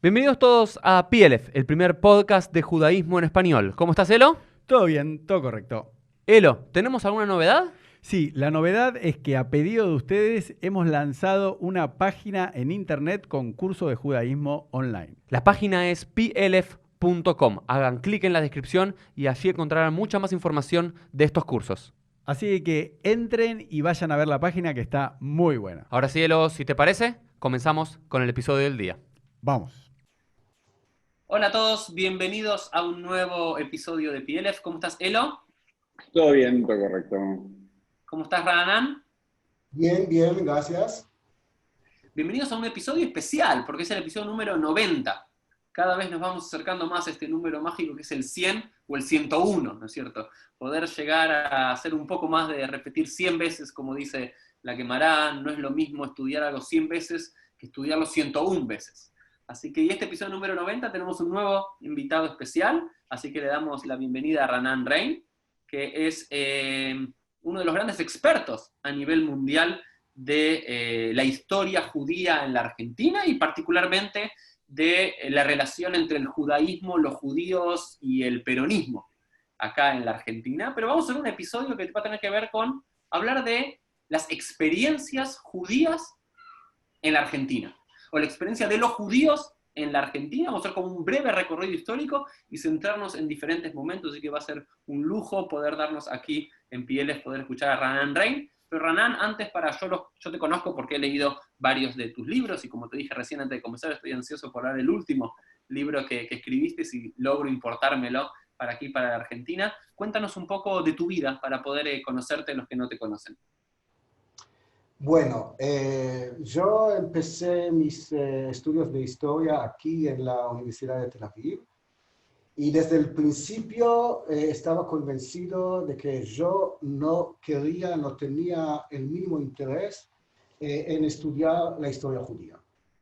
Bienvenidos todos a PLF, el primer podcast de judaísmo en español. ¿Cómo estás, Elo? Todo bien, todo correcto. Elo, ¿tenemos alguna novedad? Sí, la novedad es que a pedido de ustedes hemos lanzado una página en internet con curso de judaísmo online. La página es plf.com. Hagan clic en la descripción y allí encontrarán mucha más información de estos cursos. Así que entren y vayan a ver la página que está muy buena. Ahora sí, Elo, si te parece, comenzamos con el episodio del día. Vamos. Hola a todos, bienvenidos a un nuevo episodio de PLF. ¿Cómo estás, Elo? Todo bien, todo correcto. ¿Cómo estás, Ranan? Bien, bien, gracias. Bienvenidos a un episodio especial, porque es el episodio número 90. Cada vez nos vamos acercando más a este número mágico que es el 100 o el 101, ¿no es cierto? Poder llegar a hacer un poco más de repetir 100 veces, como dice la Guemará, no es lo mismo estudiar algo 100 veces que estudiarlo 101 veces. Así que en este episodio número 90 tenemos un nuevo invitado especial, así que le damos la bienvenida a Ranan Rein, que es uno de los grandes expertos a nivel mundial de la historia judía en la Argentina y particularmente de la relación entre el judaísmo, los judíos y el peronismo acá en la Argentina. Pero vamos a hacer un episodio que va a tener que ver con hablar de las experiencias judías en la Argentina, o la experiencia de los judíos en la Argentina. Vamos a hacer como un breve recorrido histórico y centrarnos en diferentes momentos, así que va a ser un lujo poder darnos aquí en Pieles, poder escuchar a Ranan Rein. Pero Ranan, antes yo te conozco porque he leído varios de tus libros y como te dije recién antes de comenzar, estoy ansioso por dar el último libro que escribiste, si logro importármelo para aquí, para la Argentina. Cuéntanos un poco de tu vida para poder conocerte los que no te conocen. Bueno, yo empecé mis estudios de historia aquí en la Universidad de Tel Aviv y desde el principio estaba convencido de que yo no tenía el mínimo interés en estudiar la historia judía.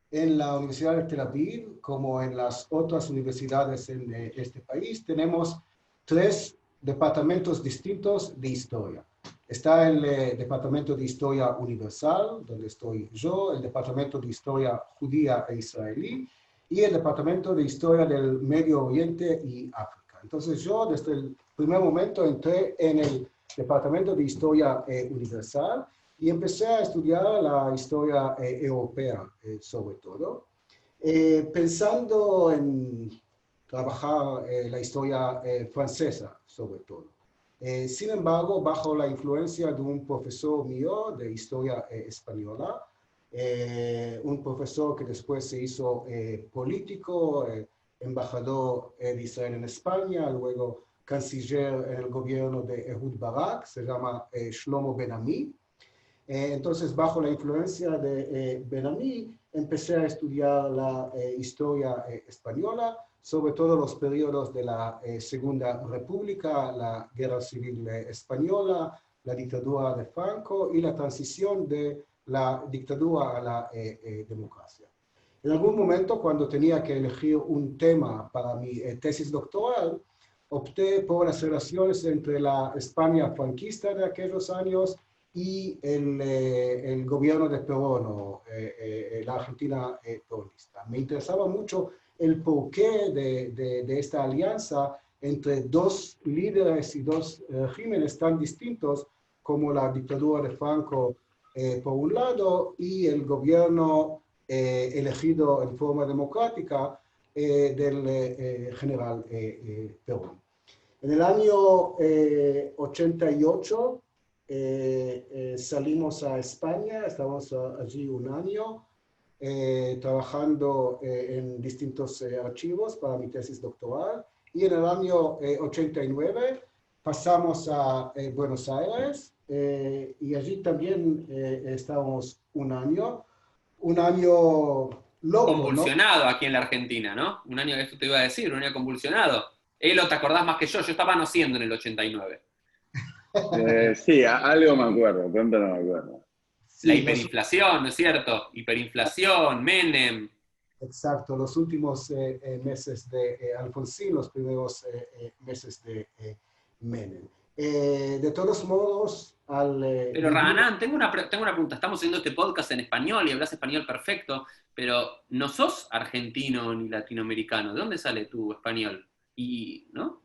En la Universidad de Tel Aviv, como en las otras universidades en este país, tenemos 3 departamentos distintos de historia. Está el Departamento de Historia Universal, donde estoy yo, el Departamento de Historia Judía e Israelí, y el Departamento de Historia del Medio Oriente y África. Entonces yo desde el primer momento entré en el Departamento de Historia Universal y empecé a estudiar la historia europea sobre todo, pensando en trabajar la historia francesa sobre todo. Sin embargo, bajo la influencia de un profesor mío de historia española, un profesor que después se hizo político, embajador de Israel en España, luego canciller en el gobierno de Ehud Barak, se llama Shlomo Ben-Ami. Entonces, bajo la influencia de Ben-Ami, empecé a estudiar la historia española, sobre todo los periodos de la Segunda República, la Guerra Civil Española, la dictadura de Franco y la transición de la dictadura a la democracia. En algún momento, cuando tenía que elegir un tema para mi tesis doctoral, opté por las relaciones entre la España franquista de aquellos años y el gobierno de Perón, o la Argentina peronista. Me interesaba mucho el porqué de esta alianza entre 2 líderes y 2 regímenes tan distintos como la dictadura de Franco por un lado y el gobierno elegido en forma democrática del general Perón. En el año 88 salimos a España, estábamos allí un año, trabajando en distintos archivos para mi tesis doctoral, y en el año 89 pasamos a Buenos Aires y allí también estábamos un año loco, Convulsionado, ¿no? Aquí en la Argentina, ¿no? Un año, esto te iba a decir, un año convulsionado. Elo, ¿te acordás más que yo? Yo estaba naciendo en el 89. Sí, algo me acuerdo, tanto no me acuerdo. Sí, la hiperinflación, ¿no es cierto? Hiperinflación, Menem. Exacto, los últimos meses de Alfonsín, los primeros meses de Menem. De todos modos, Pero Raanan, tengo una pregunta. Estamos haciendo este podcast en español y hablas español perfecto, pero no sos argentino ni latinoamericano. ¿De dónde sale tu español? ¿No?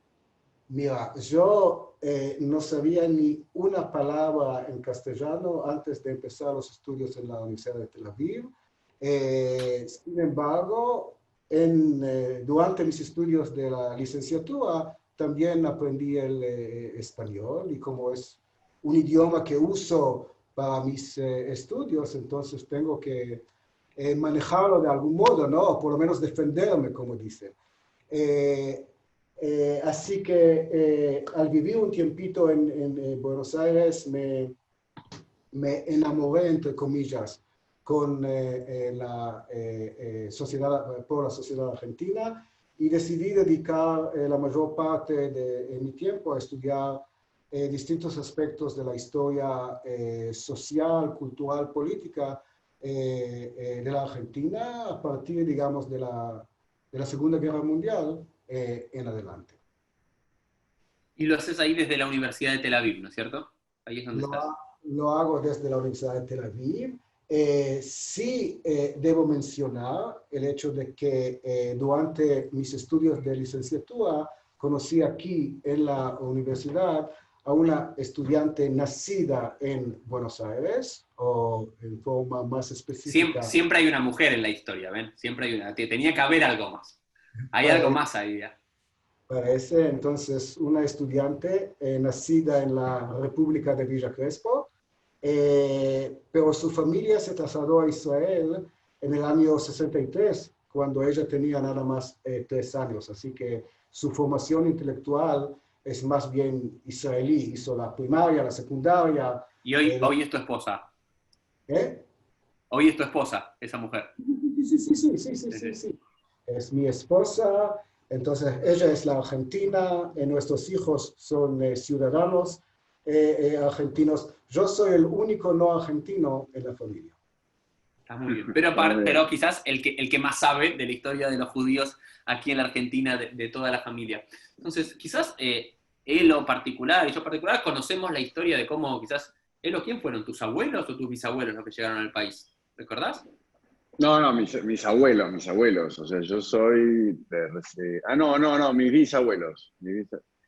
Mira, yo no sabía ni una palabra en castellano antes de empezar los estudios en la Universidad de Tel Aviv. Sin embargo, durante mis estudios de la licenciatura también aprendí el español, y como es un idioma que uso para mis estudios, entonces tengo que manejarlo de algún modo, ¿no? O por lo menos defenderme, como dicen. Así que al vivir un tiempito en Buenos Aires me enamoré, entre comillas, con la sociedad argentina, y decidí dedicar la mayor parte de mi tiempo a estudiar distintos aspectos de la historia social, cultural, política de la Argentina a partir, digamos, de la Segunda Guerra Mundial en adelante. Y lo haces ahí desde la Universidad de Tel Aviv, ¿no es cierto? Ahí es donde estás. Lo hago desde la Universidad de Tel Aviv. Sí, debo mencionar el hecho de que durante mis estudios de licenciatura conocí aquí en la universidad a una estudiante nacida en Buenos Aires, o en forma más específica. Siempre hay una mujer en la historia, ¿ven? Siempre hay una. Tenía que haber algo más. Hay algo más ahí ya. Parece, entonces, una estudiante nacida en la República de Villa Crespo, pero su familia se trasladó a Israel en el año 63, cuando ella tenía nada más 3 años. Así que su formación intelectual es más bien israelí. Hizo la primaria, la secundaria. Y hoy es tu esposa. ¿Eh? Hoy es tu esposa, esa mujer. Sí. Es mi esposa. Entonces, ella es la argentina, nuestros hijos son ciudadanos argentinos. Yo soy el único no argentino en la familia. Está muy bien. Pero quizás el que más sabe de la historia de los judíos aquí en la Argentina, de toda la familia. Entonces, quizás él o particular, y yo particular, conocemos la historia de cómo quizás él o quién fueron, tus abuelos o tus bisabuelos los que llegaron al país. ¿Recordás? No, mis abuelos. O sea, yo soy no, mis bisabuelos.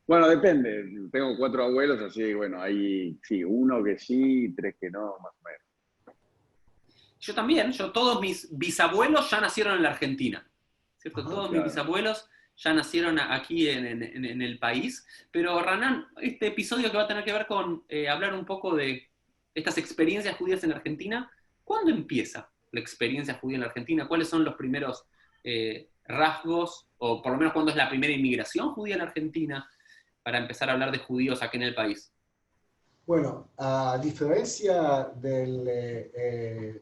Bueno, depende. Tengo 4 abuelos, así que bueno, hay sí, 1 que sí, 3 que no, más o menos. Yo también, todos mis bisabuelos ya nacieron en la Argentina, ¿cierto? Todos mis bisabuelos ya nacieron aquí en el país. Pero Raanan, este episodio que va a tener que ver con hablar un poco de estas experiencias judías en Argentina, ¿cuándo empieza la experiencia judía en la Argentina? ¿Cuáles son los primeros rasgos, o por lo menos cuándo es la primera inmigración judía en la Argentina, para empezar a hablar de judíos aquí en el país? Bueno, a diferencia del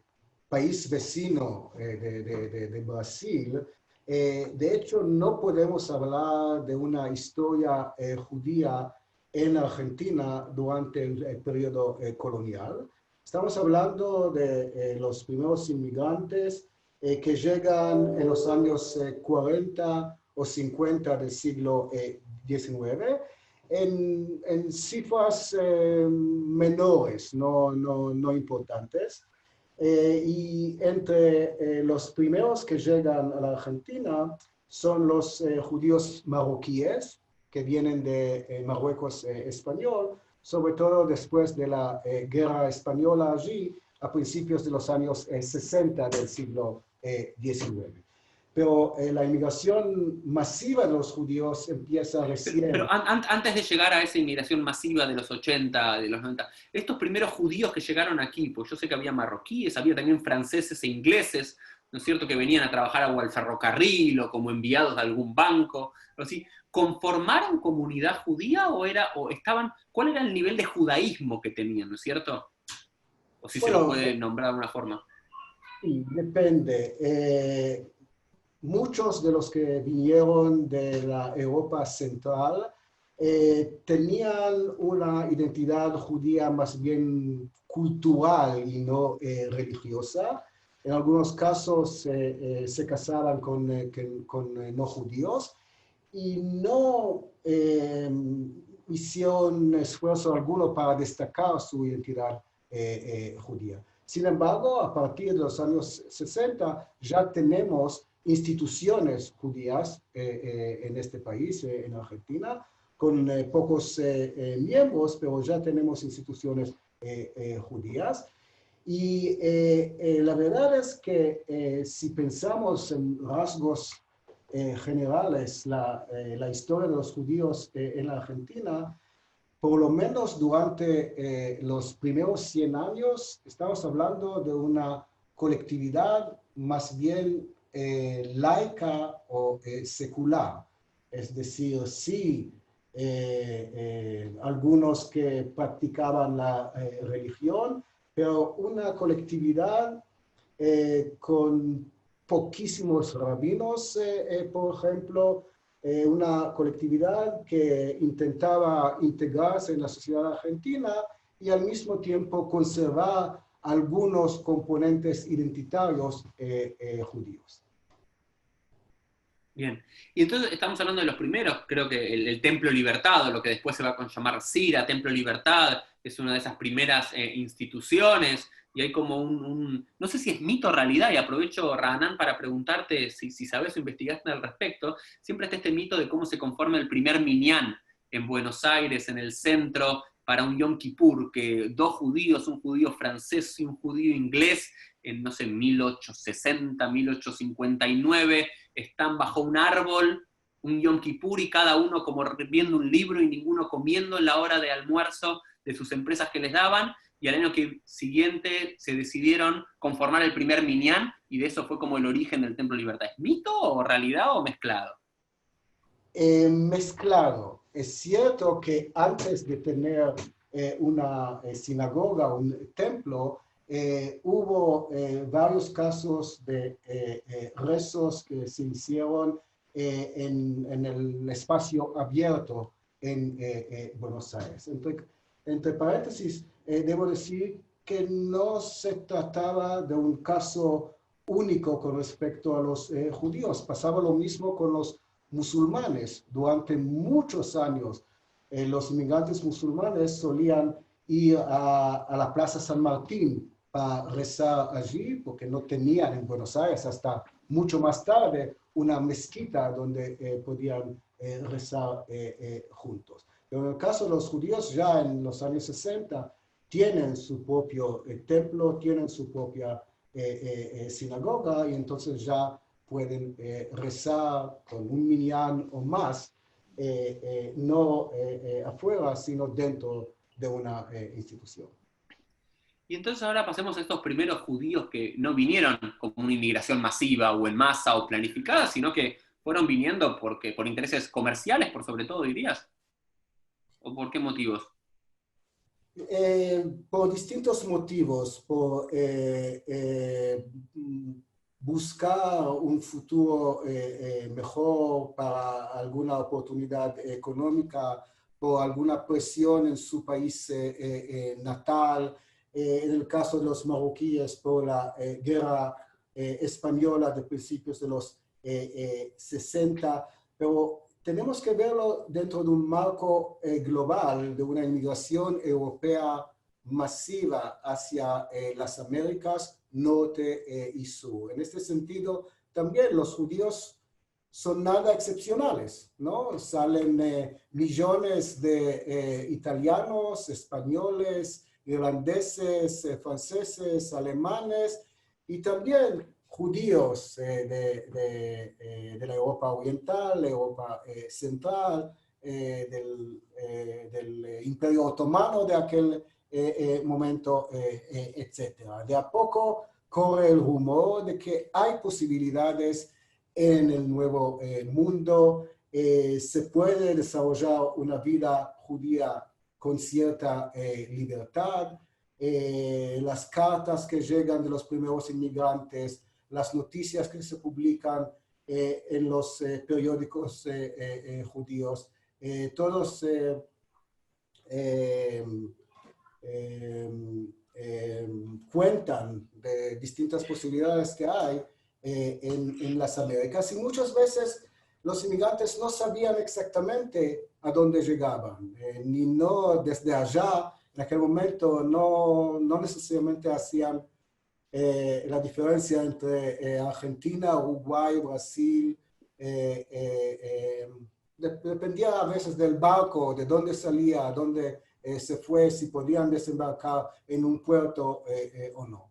país vecino de Brasil, de hecho no podemos hablar de una historia judía en Argentina durante el periodo colonial. Estamos hablando de los primeros inmigrantes que llegan en los años 40 o 50 del siglo XIX, en cifras menores, no importantes. Y entre los primeros que llegan a la Argentina son los judíos marroquíes, que vienen de Marruecos español, sobre todo después de la guerra española allí, a principios de los años 60 del siglo XIX. Pero la inmigración masiva de los judíos empieza recién. Pero antes de llegar a esa inmigración masiva de los 80, de los 90, estos primeros judíos que llegaron aquí, pues yo sé que había marroquíes, había también franceses e ingleses, ¿no es cierto?, que venían a trabajar al ferrocarril o como enviados de algún banco, pero así, ¿conformaron comunidad judía o estaban, cuál era el nivel de judaísmo que tenían, ¿no es cierto? O si se lo puede nombrar de una forma. Sí, depende. Muchos de los que vinieron de la Europa central tenían una identidad judía más bien cultural y no religiosa. En algunos casos se casaban con no judíos y no hicieron esfuerzo alguno para destacar su identidad judía. Sin embargo, a partir de los años 60 ya tenemos instituciones judías en este país, en Argentina, con pocos miembros, pero ya tenemos instituciones judías. Y la verdad es que si pensamos en rasgos generales, la historia de los judíos en la Argentina, por lo menos durante los primeros 100 años, estamos hablando de una colectividad más bien laica o secular. Es decir, sí, algunos que practicaban la religión, pero una colectividad con poquísimos rabinos, por ejemplo, una colectividad que intentaba integrarse en la sociedad argentina y al mismo tiempo conservar algunos componentes identitarios judíos. Bien, y entonces estamos hablando de los primeros, creo que el Templo Libertad, lo que después se va a llamar CIRA, Templo Libertad, es una de esas primeras instituciones, y hay como no sé si es mito o realidad, y aprovecho, Raanan, para preguntarte si sabes o investigaste al respecto. Siempre está este mito de cómo se conforma el primer minyan en Buenos Aires, en el centro, para un Yom Kippur, que dos judíos, un judío francés y un judío inglés, en, no sé, 1860, 1859, están bajo un árbol, un Yom Kippur, y cada uno como viendo un libro y ninguno comiendo en la hora de almuerzo de sus empresas que les daban, y al año siguiente se decidieron conformar el primer minyan, y de eso fue como el origen del Templo Libertad. ¿Es mito o realidad o mezclado? Mezclado. Es cierto que antes de tener una sinagoga, un templo, hubo varios casos de rezos que se hicieron en el espacio abierto en Buenos Aires. Entre paréntesis, debo decir que no se trataba de un caso único con respecto a los judíos. Pasaba lo mismo con los musulmanes. Durante muchos años, los inmigrantes musulmanes solían ir a la Plaza San Martín para rezar allí, porque no tenían en Buenos Aires hasta mucho más tarde una mezquita donde podían rezar juntos. Pero en el caso de los judíos, ya en los años 60, tienen su propio templo, tienen su propia sinagoga, y entonces ya pueden rezar con un minyan o más, no afuera, sino dentro de una institución. Y entonces ahora pasemos a estos primeros judíos que no vinieron como una inmigración masiva o en masa o planificada, sino que fueron viniendo por intereses comerciales, por sobre todo, dirías. ¿O por qué motivos? Por distintos motivos, por buscar un futuro mejor para alguna oportunidad económica, por alguna presión en su país natal, en el caso de los marroquíes por la guerra española de principios de los 60, pero tenemos que verlo dentro de un marco global de una inmigración europea masiva hacia las Américas norte y sur. En este sentido, también los judíos son nada excepcionales, ¿no? Salen millones de italianos, españoles, irlandeses, franceses, alemanes, y también judíos de la Europa Oriental, Europa Central, del Imperio Otomano de aquel momento, etc. De a poco corre el rumor de que hay posibilidades en el nuevo mundo, se puede desarrollar una vida judía con cierta libertad. Las cartas que llegan de los primeros inmigrantes, las noticias que se publican en los periódicos judíos, todos cuentan de distintas posibilidades que hay en las Américas, y muchas veces los inmigrantes no sabían exactamente a donde llegaban. Ni no desde allá, en aquel momento no necesariamente hacían la diferencia entre Argentina, Uruguay, Brasil. Dependía a veces del barco, de dónde salía, a dónde se fue, si podían desembarcar en un puerto o no.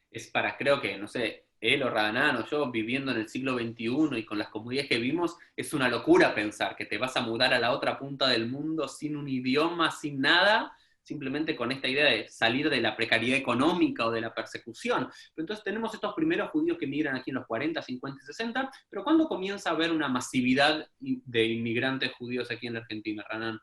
Es para, creo que, no sé, él o Radhanan o yo viviendo en el siglo XXI y con las comodidades que vimos, es una locura pensar que te vas a mudar a la otra punta del mundo sin un idioma, sin nada, simplemente con esta idea de salir de la precariedad económica o de la persecución. Pero entonces tenemos estos primeros judíos que migran aquí en los 40, 50 y 60, pero ¿cuándo comienza a haber una masividad de inmigrantes judíos aquí en Argentina, Radhanan?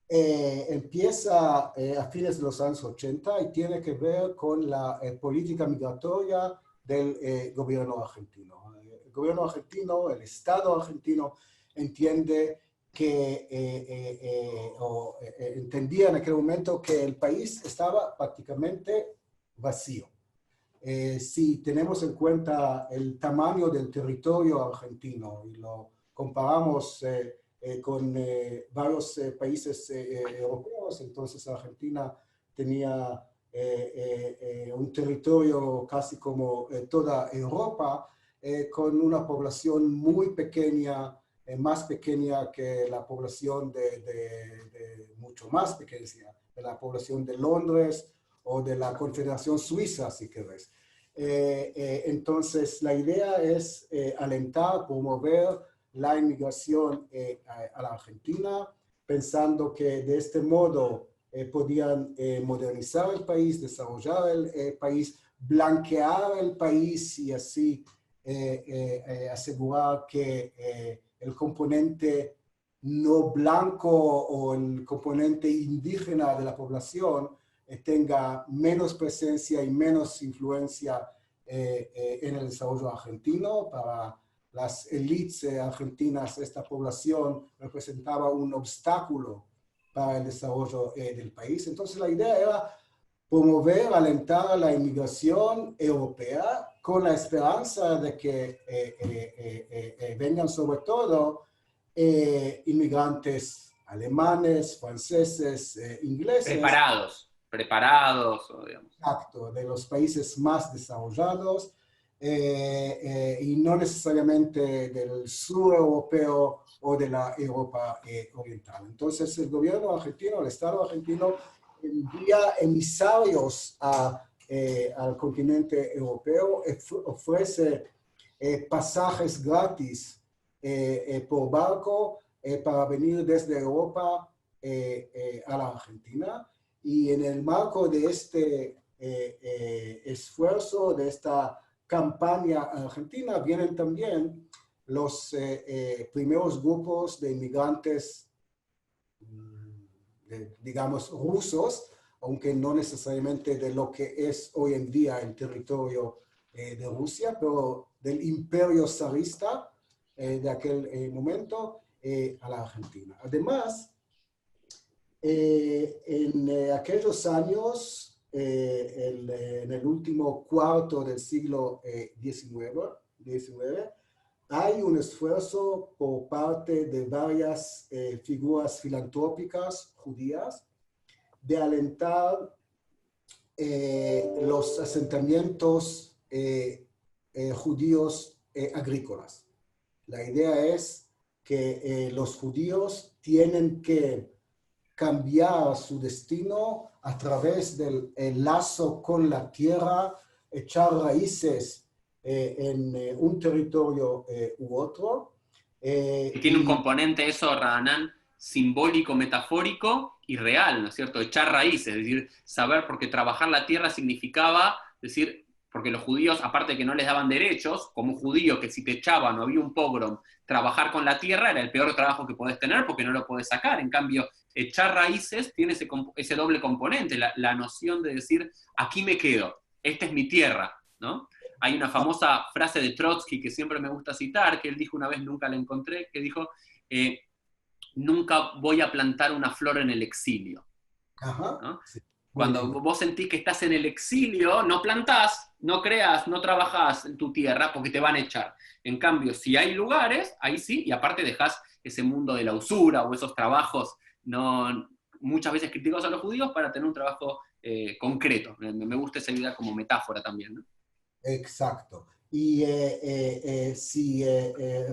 Empieza a fines de los años 80 y tiene que ver con la política migratoria del gobierno argentino. El gobierno argentino, el Estado argentino, entiende que, entendía en aquel momento que el país estaba prácticamente vacío. Si tenemos en cuenta el tamaño del territorio argentino y lo comparamos con varios países europeos, entonces Argentina tenía un territorio casi como toda Europa, con una población muy pequeña, más pequeña que la población mucho más pequeña, de la población de Londres o de la Confederación Suiza, si querés. Entonces, la idea es alentar, promover la inmigración a la Argentina, pensando que de este modo podían modernizar el país, desarrollar el país, blanquear el país y así asegurar que el componente no blanco o el componente indígena de la población tenga menos presencia y menos influencia en el desarrollo argentino. Para las élites argentinas, esta población representaba un obstáculo para el desarrollo del país. Entonces la idea era promover, alentar la inmigración europea con la esperanza de que vengan sobre todo inmigrantes alemanes, franceses, ingleses. Preparados, digamos. Exacto, de los países más desarrollados y no necesariamente del sur europeo o de la Europa oriental. Entonces el gobierno argentino, el Estado argentino, envía emisarios al continente europeo, ofrece pasajes gratis por barco para venir desde Europa a la Argentina. Y en el marco de este esfuerzo, de esta campaña argentina, vienen también los primeros grupos de inmigrantes, digamos, rusos, aunque no necesariamente de lo que es hoy en día el territorio de Rusia, pero del imperio zarista de aquel momento a la Argentina. Además, en aquellos años, en el último cuarto del siglo XIX, hay un esfuerzo por parte de varias figuras filantrópicas judías de alentar los asentamientos judíos agrícolas. La idea es que los judíos tienen que cambiar su destino a través del lazo con la tierra, echar raíces en un territorio u otro. Tiene un componente eso, Radhanan, simbólico, metafórico y real, ¿no es cierto? Echar raíces, es decir, saber, porque trabajar la tierra significaba, decir, porque los judíos, aparte de que no les daban derechos, como un judío que si te echaban o había un pogrom, trabajar con la tierra era el peor trabajo que podés tener porque no lo podés sacar. En cambio, echar raíces tiene ese doble componente, la noción de decir, aquí me quedo, esta es mi tierra, ¿no? Hay una famosa frase de Trotsky que siempre me gusta citar, que él dijo una vez, nunca la encontré, que dijo, nunca voy a plantar una flor en el exilio. Ajá, ¿No? sí. Cuando vos sentís que estás en el exilio, no plantás, no creas, no trabajás en tu tierra porque te van a echar. En cambio, si hay lugares, ahí sí, y aparte dejás ese mundo de la usura o esos trabajos no, muchas veces criticados a los judíos para tener un trabajo concreto. Me gusta esa idea como metáfora también, ¿no? Exacto. Y si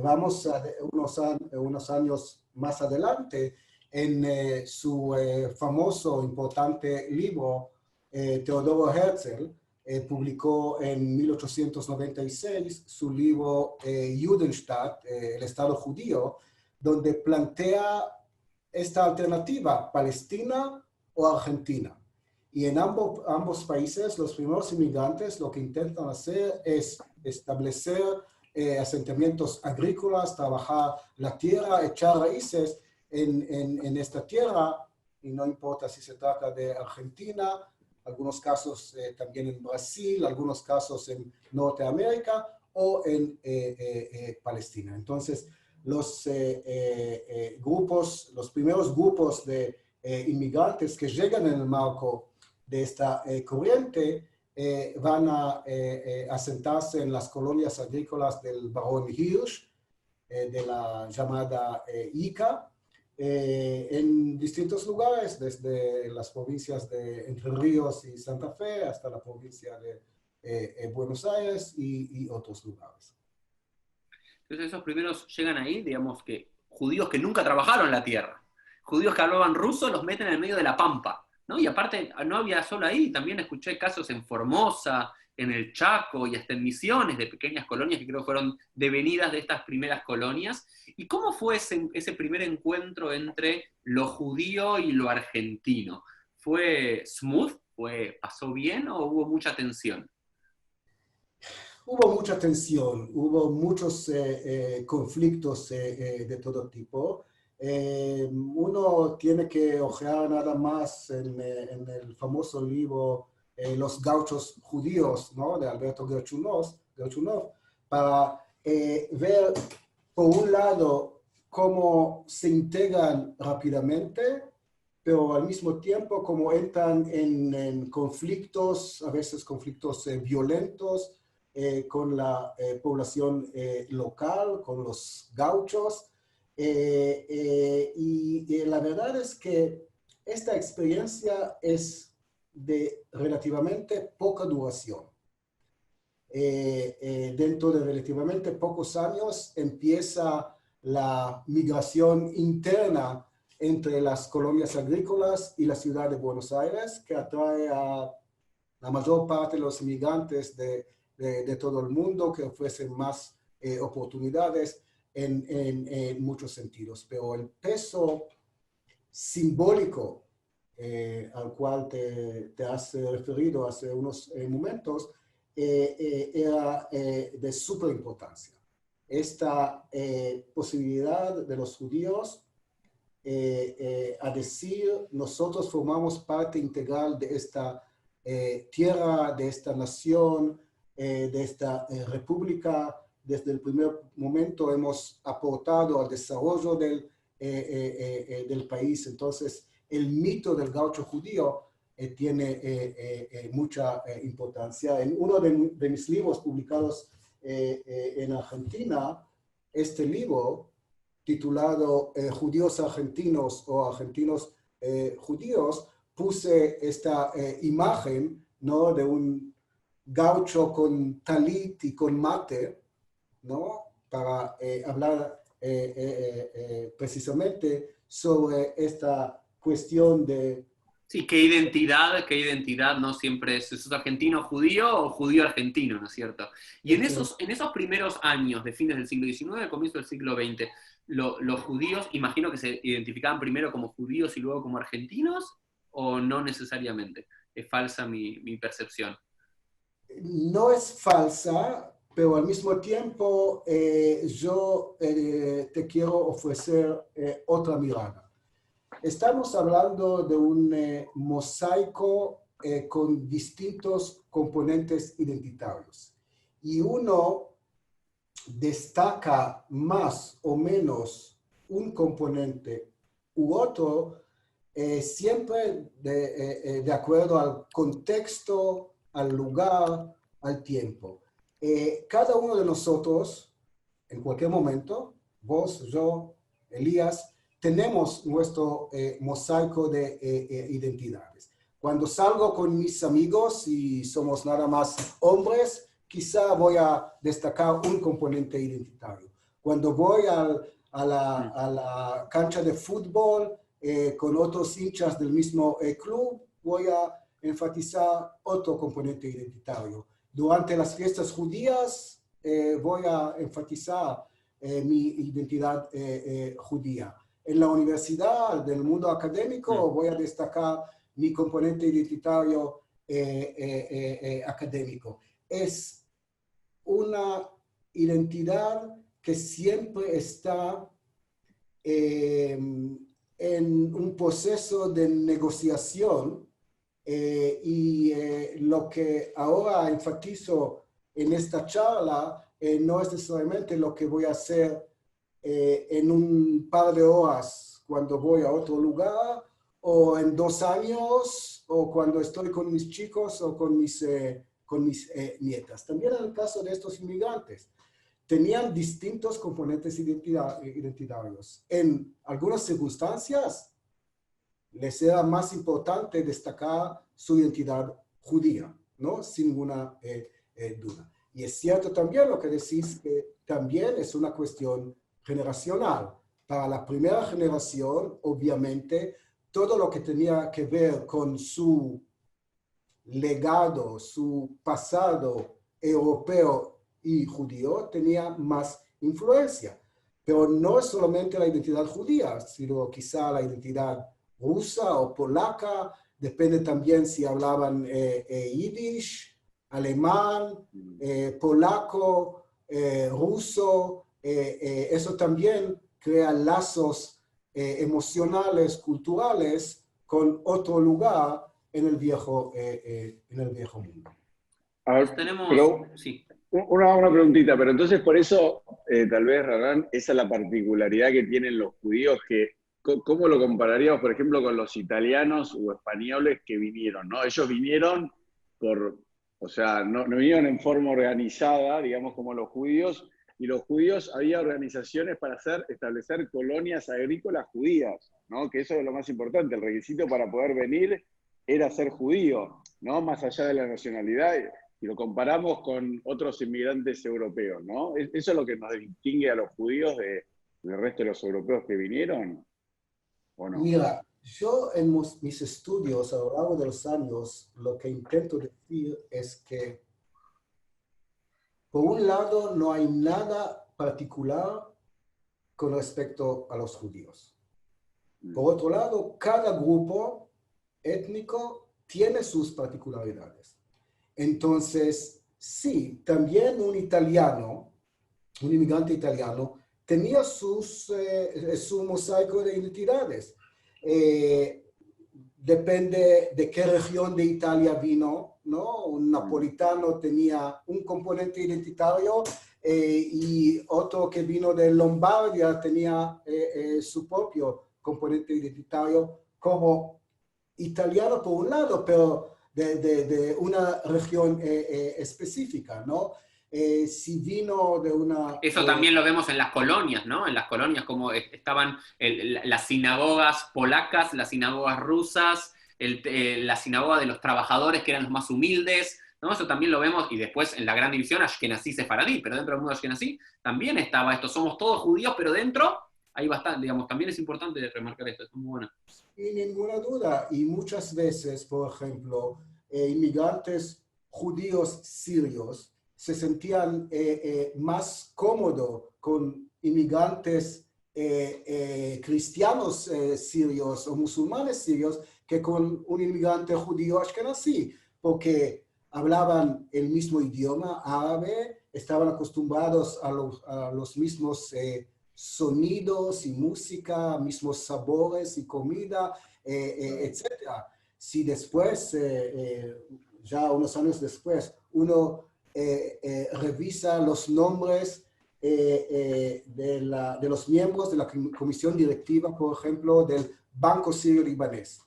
vamos a unos años más adelante, en su famoso, importante libro, Teodoro Herzl publicó en 1896 su libro Judenstaat, el Estado judío, donde plantea esta alternativa, Palestina o Argentina. Y en ambos países, los primeros inmigrantes lo que intentan hacer es establecer asentamientos agrícolas, trabajar la tierra, echar raíces en esta tierra, y no importa si se trata de Argentina, algunos casos también en Brasil, algunos casos en Norteamérica o en Palestina. Entonces, los primeros grupos de inmigrantes que llegan en el marco de esta corriente van a asentarse en las colonias agrícolas del Barón Hirsch, de la llamada Ica, en distintos lugares, desde las provincias de Entre Ríos y Santa Fe hasta la provincia de Buenos Aires y otros lugares. Entonces esos primeros llegan ahí, digamos que judíos que nunca trabajaron la tierra, judíos que hablaban ruso, los meten en el medio de la pampa, ¿no? Y aparte no había solo ahí, también escuché casos en Formosa, en el Chaco y hasta en Misiones, de pequeñas colonias que creo que fueron devenidas de estas primeras colonias. ¿Y cómo fue ese primer encuentro entre lo judío y lo argentino? ¿Fue smooth? ¿Pasó bien o hubo mucha tensión? Hubo mucha tensión, hubo muchos conflictos de todo tipo. Uno tiene que ojear nada más en el famoso libro Los gauchos judíos, ¿no?, de Alberto Gerchunov, para ver, por un lado, cómo se integran rápidamente, pero al mismo tiempo cómo entran en conflictos, a veces conflictos violentos, con la población local, con los gauchos. Y la verdad es que esta experiencia es de relativamente poca duración. Dentro de relativamente pocos años empieza la migración interna entre las colonias agrícolas y la ciudad de Buenos Aires, que atrae a la mayor parte de los inmigrantes de todo el mundo, que ofrecen más oportunidades en muchos sentidos. Pero el peso simbólico al cual te has referido hace unos momentos era de súper importancia. Esta posibilidad de los judíos a decir, nosotros formamos parte integral de esta tierra, de esta nación, de esta república. Desde el primer momento hemos aportado al desarrollo del país. Entonces, el mito del gaucho judío tiene mucha importancia. En uno de mis libros publicados en Argentina, este libro, titulado Judíos Argentinos o Argentinos Judíos, puse esta imagen, ¿no?, de un gaucho con talit y con mate, ¿no?, para hablar precisamente sobre esta cuestión de... Sí, qué identidad no siempre es, ¿sos argentino judío o judío argentino, ¿no es cierto? Y en esos primeros años de fines del siglo XIX, comienzo del siglo XX, los judíos, imagino que se identificaban primero como judíos y luego como argentinos, ¿o no necesariamente? ¿Es falsa mi percepción? No es falsa, pero al mismo tiempo yo te quiero ofrecer otra mirada. Estamos hablando de un mosaico con distintos componentes identitarios. Y uno destaca más o menos un componente u otro, siempre de acuerdo al contexto, al lugar, al tiempo. Cada uno de nosotros, en cualquier momento, vos, yo, Elías, tenemos nuestro mosaico de identidades. Cuando salgo con mis amigos y somos nada más hombres, quizá voy a destacar un componente identitario. Cuando voy a la cancha de fútbol con otros hinchas del mismo club, voy a enfatizar otro componente identitario. Durante las fiestas judías voy a enfatizar mi identidad judía. En la universidad, del mundo académico, voy a destacar mi componente identitario académico. Es una identidad que siempre está en un proceso de negociación y lo que ahora enfatizo en esta charla no es necesariamente lo que voy a hacer en un par de horas cuando voy a otro lugar, o en 2 años, o cuando estoy con mis chicos o con mis nietas. También en el caso de estos inmigrantes, tenían distintos componentes identitarios. En algunas circunstancias, les era más importante destacar su identidad judía, ¿no? Sin ninguna duda. Y es cierto también lo que decís, que también es una cuestión generacional. Para la primera generación, obviamente, todo lo que tenía que ver con su legado, su pasado europeo y judío tenía más influencia. Pero no es solamente la identidad judía, sino quizá la identidad rusa o polaca, depende también si hablaban yiddish, alemán, polaco, ruso, eso también crea lazos emocionales, culturales, con otro lugar en el viejo mundo. A ver, Tenemos, pero sí. una preguntita, pero entonces por eso, tal vez, Ranán, esa es la particularidad que tienen los judíos, que ¿cómo lo compararíamos, por ejemplo, con los italianos o españoles que vinieron, ¿no? Ellos vinieron o sea, no vinieron en forma organizada, digamos, como los judíos, y los judíos había organizaciones para establecer colonias agrícolas judías, ¿no? Que eso es lo más importante, el requisito para poder venir era ser judío, ¿no? Más allá de la nacionalidad, y lo comparamos con otros inmigrantes europeos, ¿no? ¿Eso es lo que nos distingue a los judíos del resto de los europeos que vinieron? ¿O no? Mira, yo en mis estudios a lo largo de los años, lo que intento decir es que, por un lado, no hay nada particular con respecto a los judíos. Por otro lado, cada grupo étnico tiene sus particularidades. Entonces, sí, también un inmigrante italiano, tenía su mosaico de identidades. Depende de qué región de Italia vino, ¿no? Un napolitano tenía un componente identitario y otro que vino de Lombardia tenía su propio componente identitario como italiano por un lado, pero de una región específica, ¿no? Si vino de una... Eso también lo vemos en las colonias, ¿no? En las colonias, como estaban las sinagogas polacas, las sinagogas rusas, la sinagoga de los trabajadores, que eran los más humildes, ¿no? Eso también lo vemos, y después en la gran división Ashkenazí Sefaradí, pero dentro del mundo Ashkenazí también estaba esto, somos todos judíos, pero dentro hay bastante, digamos, también es importante remarcar esto, es muy bueno. Sin ninguna duda, y muchas veces, por ejemplo, inmigrantes judíos sirios se sentían más cómodos con inmigrantes cristianos sirios o musulmanes sirios que con un inmigrante judío ashkenazí, porque hablaban el mismo idioma árabe, estaban acostumbrados a los mismos sonidos y música, mismos sabores y comida, etc. Si después, ya unos años después, uno revisa los nombres de los miembros de la comisión directiva, por ejemplo, del Banco Sirio Libanés,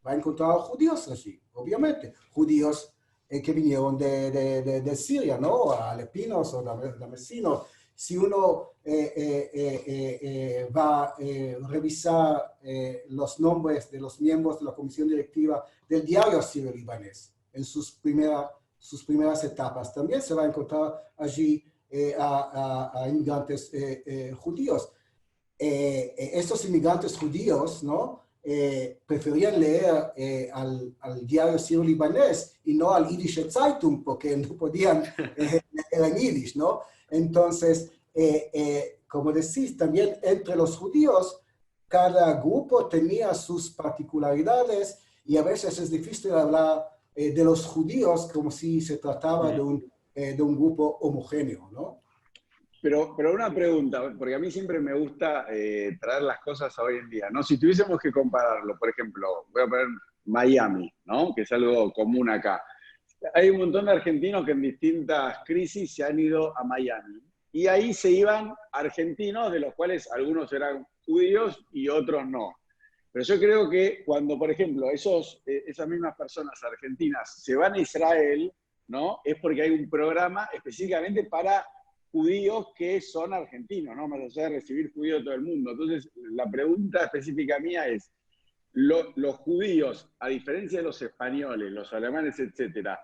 va a encontrar judíos allí, obviamente, judíos que vinieron de Siria, ¿no? Alepinos o damesenos. si uno va a revisar los nombres de los miembros de la comisión directiva del diario sirio-libanés en sus primeras etapas, también se va a encontrar allí a inmigrantes judíos. Estos inmigrantes judíos, ¿no? Preferían leer al diario sirio-libanés y no al Yiddish Zeitung, porque no podían leer en Yiddish, ¿no? Entonces, como decís, también entre los judíos, cada grupo tenía sus particularidades y a veces es difícil hablar de los judíos como si se trataba de un grupo homogéneo, ¿no? Pero una pregunta, porque a mí siempre me gusta traer las cosas a hoy en día, ¿no? Si tuviésemos que compararlo, por ejemplo, voy a poner Miami, ¿no? Que es algo común acá. Hay un montón de argentinos que en distintas crisis se han ido a Miami. Y ahí se iban argentinos, de los cuales algunos eran judíos y otros no. Pero yo creo que cuando, por ejemplo, esas mismas personas argentinas se van a Israel, ¿no? Es porque hay un programa específicamente para judíos que son argentinos, ¿no? Más allá de recibir judíos de todo el mundo. Entonces, la pregunta específica mía es, los judíos, a diferencia de los españoles, los alemanes, etcétera,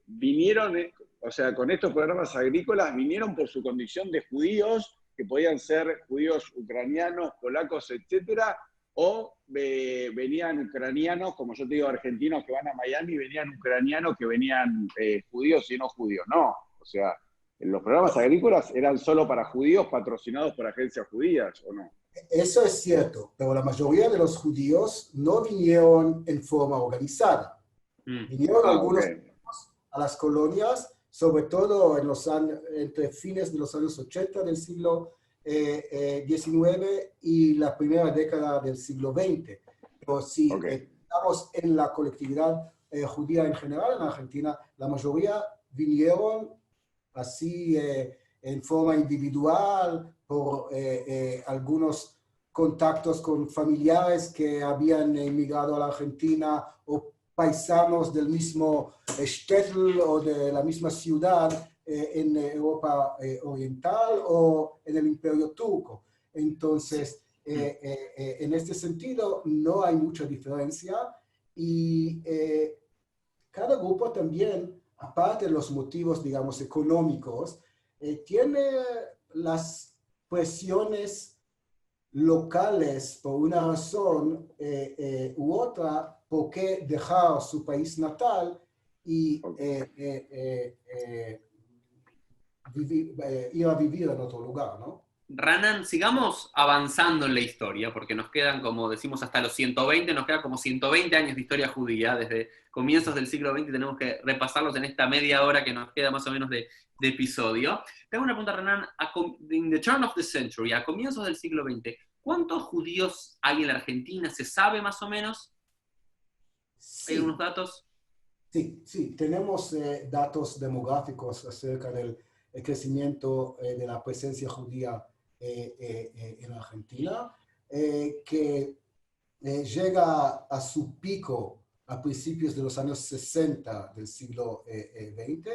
vinieron, o sea, con estos programas agrícolas, vinieron por su condición de judíos, que podían ser judíos ucranianos, polacos, etcétera, o venían ucranianos, como yo te digo, argentinos que van a Miami, venían ucranianos que venían judíos y no judíos. No, o sea, los programas agrícolas eran solo para judíos patrocinados por agencias judías, ¿o no? Eso es cierto, pero la mayoría de los judíos no vinieron en forma organizada. Vinieron algunos a las colonias, sobre todo en los años, entre fines de los años 80 del siglo XIX y la primera década del siglo XX. Pero si estamos en la colectividad judía en general en Argentina, la mayoría vinieron así en forma individual, por algunos contactos con familiares que habían emigrado a la Argentina o paisanos del mismo shtetl o de la misma ciudad en Europa Oriental o en el Imperio Turco. Entonces, en este sentido, no hay mucha diferencia y cada grupo también, aparte de los motivos, digamos, económicos, tiene las presiones locales por una razón u otra, por qué dejar su país natal y ir a vivir en otro lugar, ¿no? Ranan, sigamos avanzando en la historia, porque nos quedan, como decimos, hasta los 120, nos quedan como 120 años de historia judía, desde comienzos del siglo XX, tenemos que repasarlos en esta media hora que nos queda más o menos de episodio. Tengo una pregunta, Ranan, in the turn of the century, a comienzos del siglo XX, ¿cuántos judíos hay en la Argentina? ¿Se sabe más o menos? Sí. ¿Hay unos datos? Sí, tenemos datos demográficos acerca del crecimiento de la presencia judía en Argentina, que llega a su pico a principios de los años 60 del siglo XX,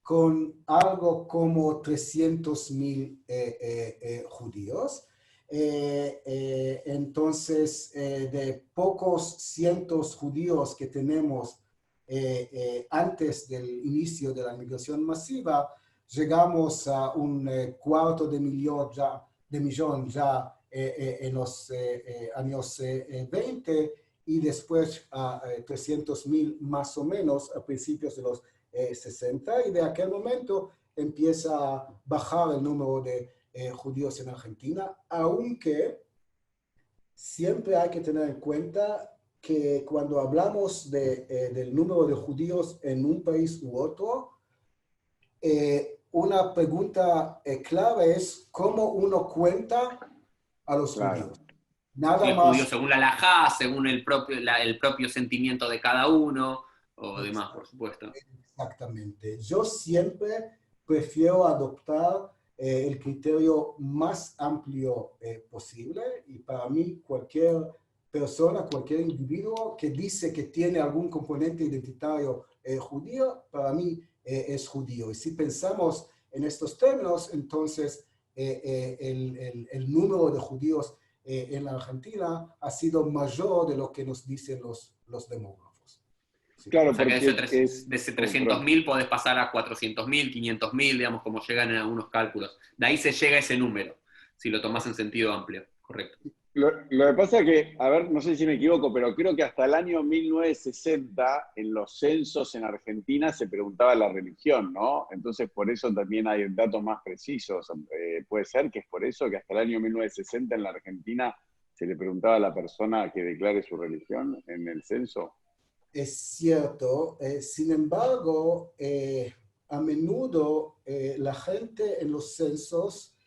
con algo como 300.000 judíos. Entonces, de pocos cientos judíos que tenemos antes del inicio de la migración masiva, llegamos a un cuarto de millón ya en los años 20 y después a 300.000 más o menos a principios de los 60, y de aquel momento empieza a bajar el número de judíos en Argentina, aunque siempre hay que tener en cuenta que cuando hablamos del número de judíos en un país u otro, una pregunta clave es cómo uno cuenta a los judíos. Nada los más. Judíos según la halajá, según el propio sentimiento de cada uno, o demás, por supuesto. Exactamente. Yo siempre prefiero adoptar el criterio más amplio posible, y para mí cualquier persona, cualquier individuo que dice que tiene algún componente identitario judío, para mí es judío. Y si pensamos en estos términos, entonces el número de judíos en la Argentina ha sido mayor de lo que nos dicen los demógrafos. Sí. Claro, O sea que porque de ese 300.000 podés pasar a 400.000, 500.000, digamos, como llegan en algunos cálculos. De ahí se llega a ese número, si lo tomás en sentido amplio, correcto. Lo que pasa es que, a ver, no sé si me equivoco, pero creo que hasta el año 1960 en los censos en Argentina se preguntaba la religión, ¿no? Entonces por eso también hay datos más precisos. Puede ser que es por eso que hasta el año 1960 en la Argentina se le preguntaba a la persona que declare su religión en el censo. Es cierto, sin embargo, a menudo la gente en los censos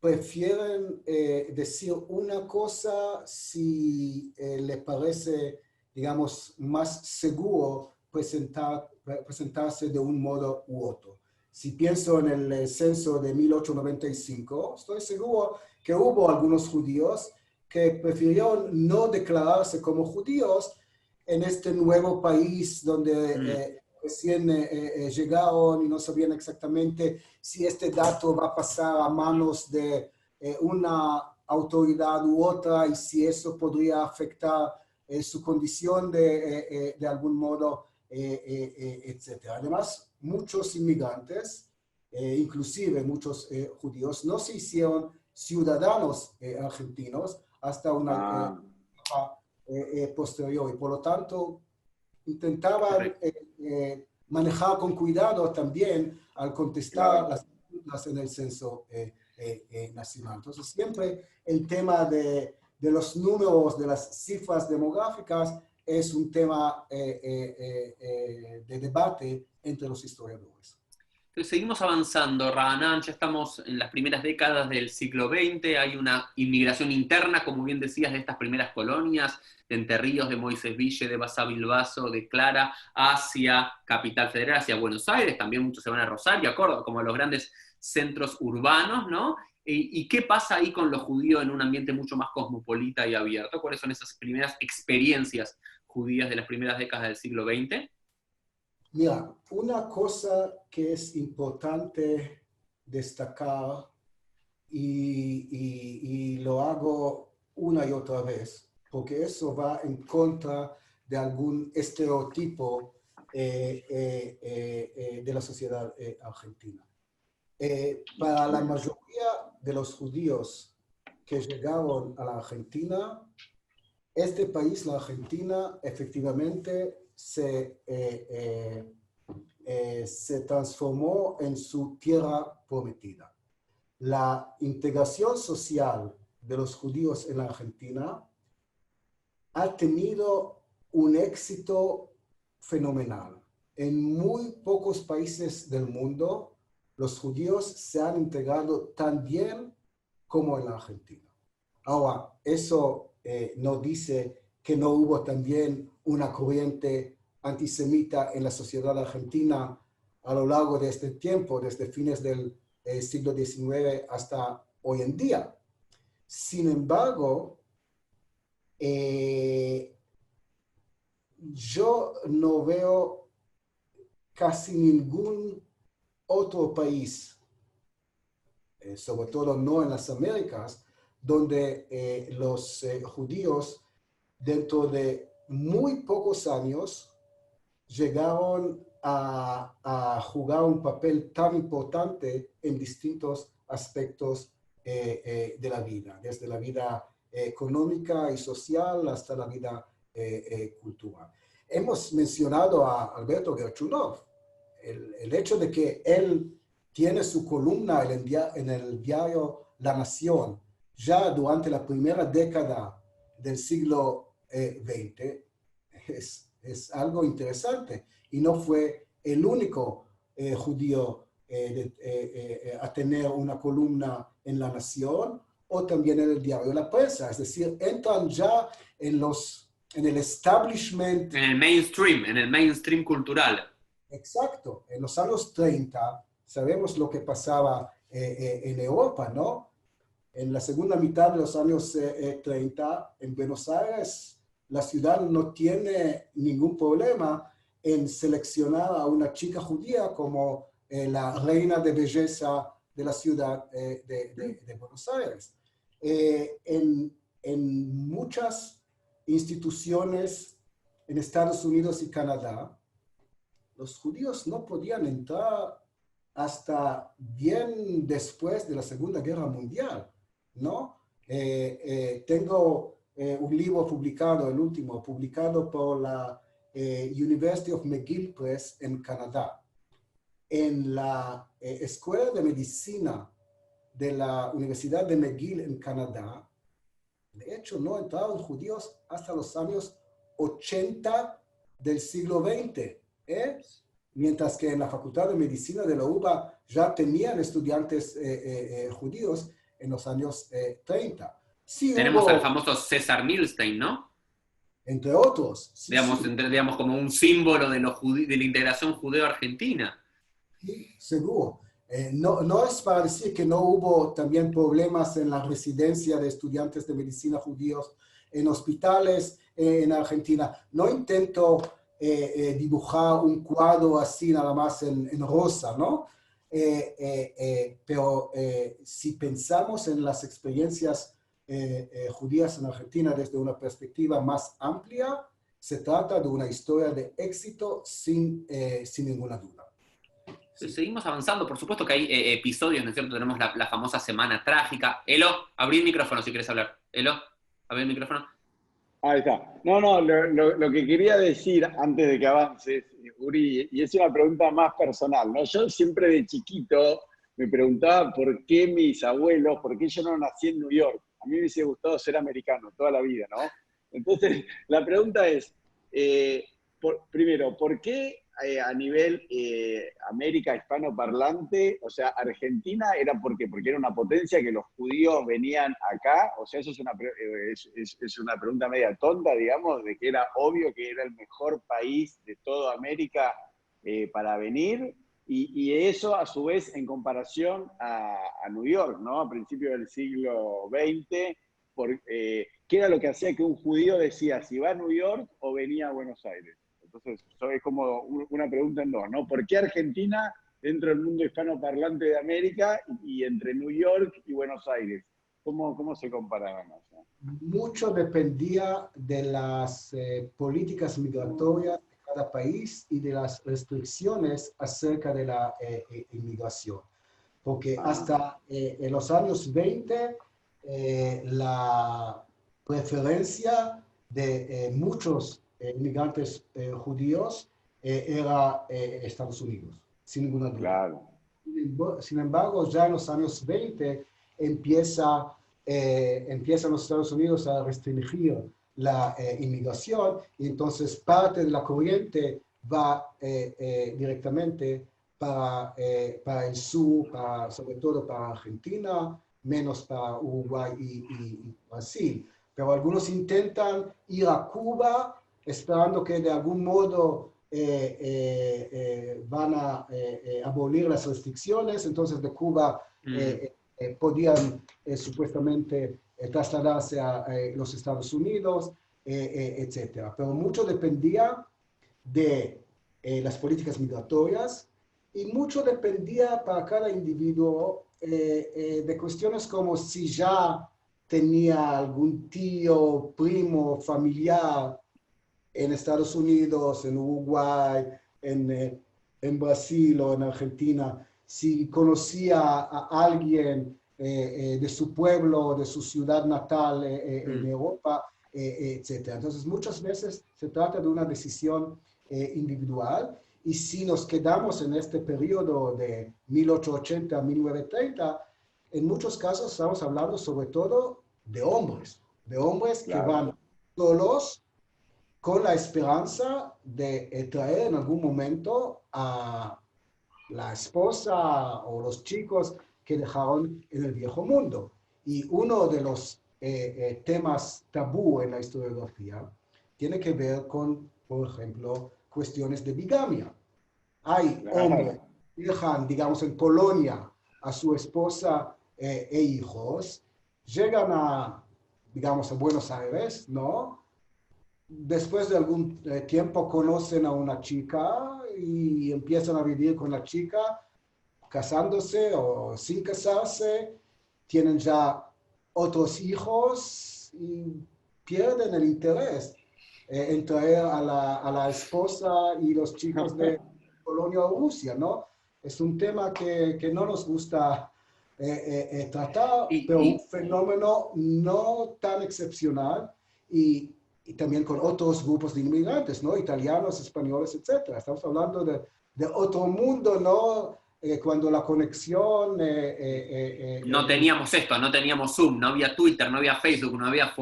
prefieren decir una cosa si le parece, digamos, más seguro presentarse de un modo u otro. Si pienso en el censo de 1895, estoy seguro que hubo algunos judíos que prefirieron no declararse como judíos en este nuevo país donde recién llegaron y no sabían exactamente si este dato va a pasar a manos de una autoridad u otra y si eso podría afectar su condición de algún modo, etc. Además, muchos inmigrantes, inclusive muchos judíos, no se hicieron ciudadanos argentinos hasta una posterior y por lo tanto intentaban manejar con cuidado también al contestar las preguntas en el censo nacional. Entonces siempre el tema de los números, de las cifras demográficas es un tema de debate entre los historiadores. Entonces, seguimos avanzando, Raanan, ya estamos en las primeras décadas del siglo XX, hay una inmigración interna, como bien decías, de estas primeras colonias, de Entre Ríos, de Moisés Ville, de Basavilbaso, de Clara, hacia Capital Federal, hacia Buenos Aires, también muchos se van a Rosario, a Córdoba, como a los grandes centros urbanos, ¿no? ¿Y qué pasa ahí con los judíos en un ambiente mucho más cosmopolita y abierto? ¿Cuáles son esas primeras experiencias judías de las primeras décadas del siglo XX? Mira, una cosa que es importante destacar y lo hago una y otra vez, porque eso va en contra de algún estereotipo de la sociedad argentina. Para la mayoría de los judíos que llegaron a la Argentina, este país, la Argentina, efectivamente se transformó en su tierra prometida. La integración social de los judíos en la Argentina ha tenido un éxito fenomenal. En muy pocos países del mundo, los judíos se han integrado tan bien como en la Argentina. Ahora, eso no dice que no hubo también una corriente antisemita en la sociedad argentina a lo largo de este tiempo, desde fines del siglo XIX hasta hoy en día. Sin embargo, yo no veo casi ningún otro país, sobre todo no en las Américas, donde los judíos dentro de muy pocos años llegaron a jugar un papel tan importante en distintos aspectos de la vida, desde la vida económica y social hasta la vida cultural. Hemos mencionado a Alberto Gerchunov, el hecho de que él tiene su columna en el diario La Nación ya durante la primera década del siglo XX es algo interesante y no fue el único judío a tener una columna en La Nación o también en el diario La Prensa, es decir, entran ya en el establishment. En el mainstream cultural. Exacto, en los años 30 sabemos lo que pasaba en Europa, ¿no? En la segunda mitad de los años 30, en Buenos Aires, la ciudad no tiene ningún problema en seleccionar a una chica judía como la reina de belleza de la ciudad de Buenos Aires. En muchas instituciones en Estados Unidos y Canadá, los judíos no podían entrar hasta bien después de la Segunda Guerra Mundial, ¿no? Tengo un libro publicado, el último, publicado por la University of McGill Press en Canadá. En la Escuela de Medicina de la Universidad de McGill en Canadá, de hecho, no entraron judíos hasta los años 80 del siglo XX, mientras que en la Facultad de Medicina de la UBA ya tenían estudiantes judíos en los años 30. Sí, tenemos al famoso César Milstein, ¿no? Entre otros. Sí, digamos, como un símbolo de la integración judeo-argentina. Sí, seguro. No es para decir que no hubo también problemas en la residencia de estudiantes de medicina judíos en hospitales en Argentina. No intento dibujar un cuadro así nada más en rosa, ¿no? Pero si pensamos en las experiencias judías en Argentina desde una perspectiva más amplia, se trata de una historia de éxito sin ninguna duda. Sí. Seguimos avanzando, por supuesto que hay episodios, ¿no es cierto? Tenemos la famosa semana trágica. Elo, abrí el micrófono si quieres hablar. Elo, abrí el micrófono. Ahí está. No, lo que quería decir antes de que avances, Uri, y es una pregunta más personal, ¿no? Yo siempre de chiquito me preguntaba por qué mis abuelos, por qué yo no nací en New York. A mí me hubiese gustado ser americano toda la vida, ¿no? Entonces, la pregunta es, primero, ¿por qué a nivel América hispanoparlante, o sea, Argentina era porque era una potencia que los judíos venían acá? O sea, eso es una pregunta media tonta, digamos, de que era obvio que era el mejor país de toda América para venir, y eso a su vez en comparación a New York, ¿no? A principios del siglo XX, ¿qué era lo que hacía que un judío decía si va a New York o venía a Buenos Aires? Entonces, eso es como una pregunta en dos, ¿no? ¿Por qué Argentina dentro del mundo hispanoparlante de América y entre New York y Buenos Aires? ¿Cómo se comparaban? Mucho dependía de las políticas migratorias de cada país y de las restricciones acerca de la inmigración. Porque hasta en los años 20, la preferencia de muchos inmigrantes judíos era Estados Unidos, sin ninguna duda. Claro. Sin embargo, ya en los años 20 empiezan los Estados Unidos a restringir la inmigración, y entonces parte de la corriente va directamente para el sur, sobre todo para Argentina, menos para Uruguay y Brasil. Pero algunos intentan ir a Cuba esperando que de algún modo van a abolir las restricciones. Entonces de Cuba podían supuestamente trasladarse a los Estados Unidos, etc. Pero mucho dependía de las políticas migratorias, y mucho dependía para cada individuo de cuestiones como si ya tenía algún tío, primo, familiar en Estados Unidos, en Uruguay, en Brasil o en Argentina, si conocía a alguien de su pueblo, de su ciudad natal en Europa, etc. Entonces, muchas veces se trata de una decisión individual, y si nos quedamos en este periodo de 1880 a 1930, en muchos casos estamos hablando sobre todo de hombres claro, que van solos con la esperanza de traer en algún momento a la esposa o los chicos que dejaron en el viejo mundo. Y uno de los temas tabú en la historiografía tiene que ver con, por ejemplo, cuestiones de bigamia. Hay hombres que dejan, digamos, en Polonia a su esposa e hijos, llegan digamos, a Buenos Aires, ¿no? Después de algún tiempo conocen a una chica y empiezan a vivir con la chica, casándose o sin casarse, tienen ya otros hijos y pierden el interés en traer a la esposa y los chicos de Polonia o Rusia, ¿no? Es un tema que no nos gusta tratar, pero un fenómeno no tan excepcional y también con otros grupos de inmigrantes, ¿no? Italianos, españoles, etcétera. Estamos hablando de otro mundo, ¿no? Cuando la conexión... no teníamos esto, no teníamos Zoom, no había Twitter, no había Facebook, no había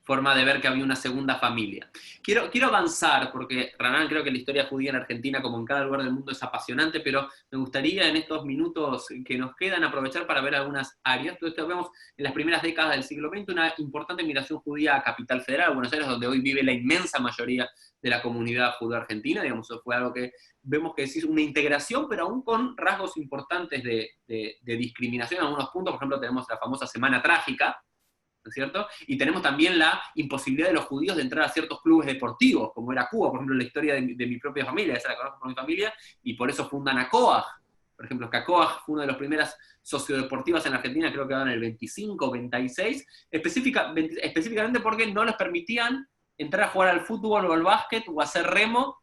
forma de ver que había una segunda familia. Quiero avanzar, porque Ranan, creo que la historia judía en Argentina, como en cada lugar del mundo, es apasionante, pero me gustaría en estos minutos que nos quedan aprovechar para ver algunas áreas. Entonces vemos en las primeras décadas del siglo XX una importante migración judía a Capital Federal, Buenos Aires, donde hoy vive la inmensa mayoría de la comunidad judía argentina. Digamos, eso fue algo que vemos que es una integración, pero aún con rasgos importantes de discriminación en algunos puntos. Por ejemplo, tenemos la famosa Semana Trágica, ¿no es cierto? Y tenemos también la imposibilidad de los judíos de entrar a ciertos clubes deportivos, como era Cuba, por ejemplo, la historia de mi propia familia, esa la conozco por mi familia, y por eso fundan a COAG. Por ejemplo, que COAG fue una de las primeras sociodeportivas en Argentina, creo que van en el 25, 26, específicamente porque no les permitían entrar a jugar al fútbol o al básquet o a hacer remo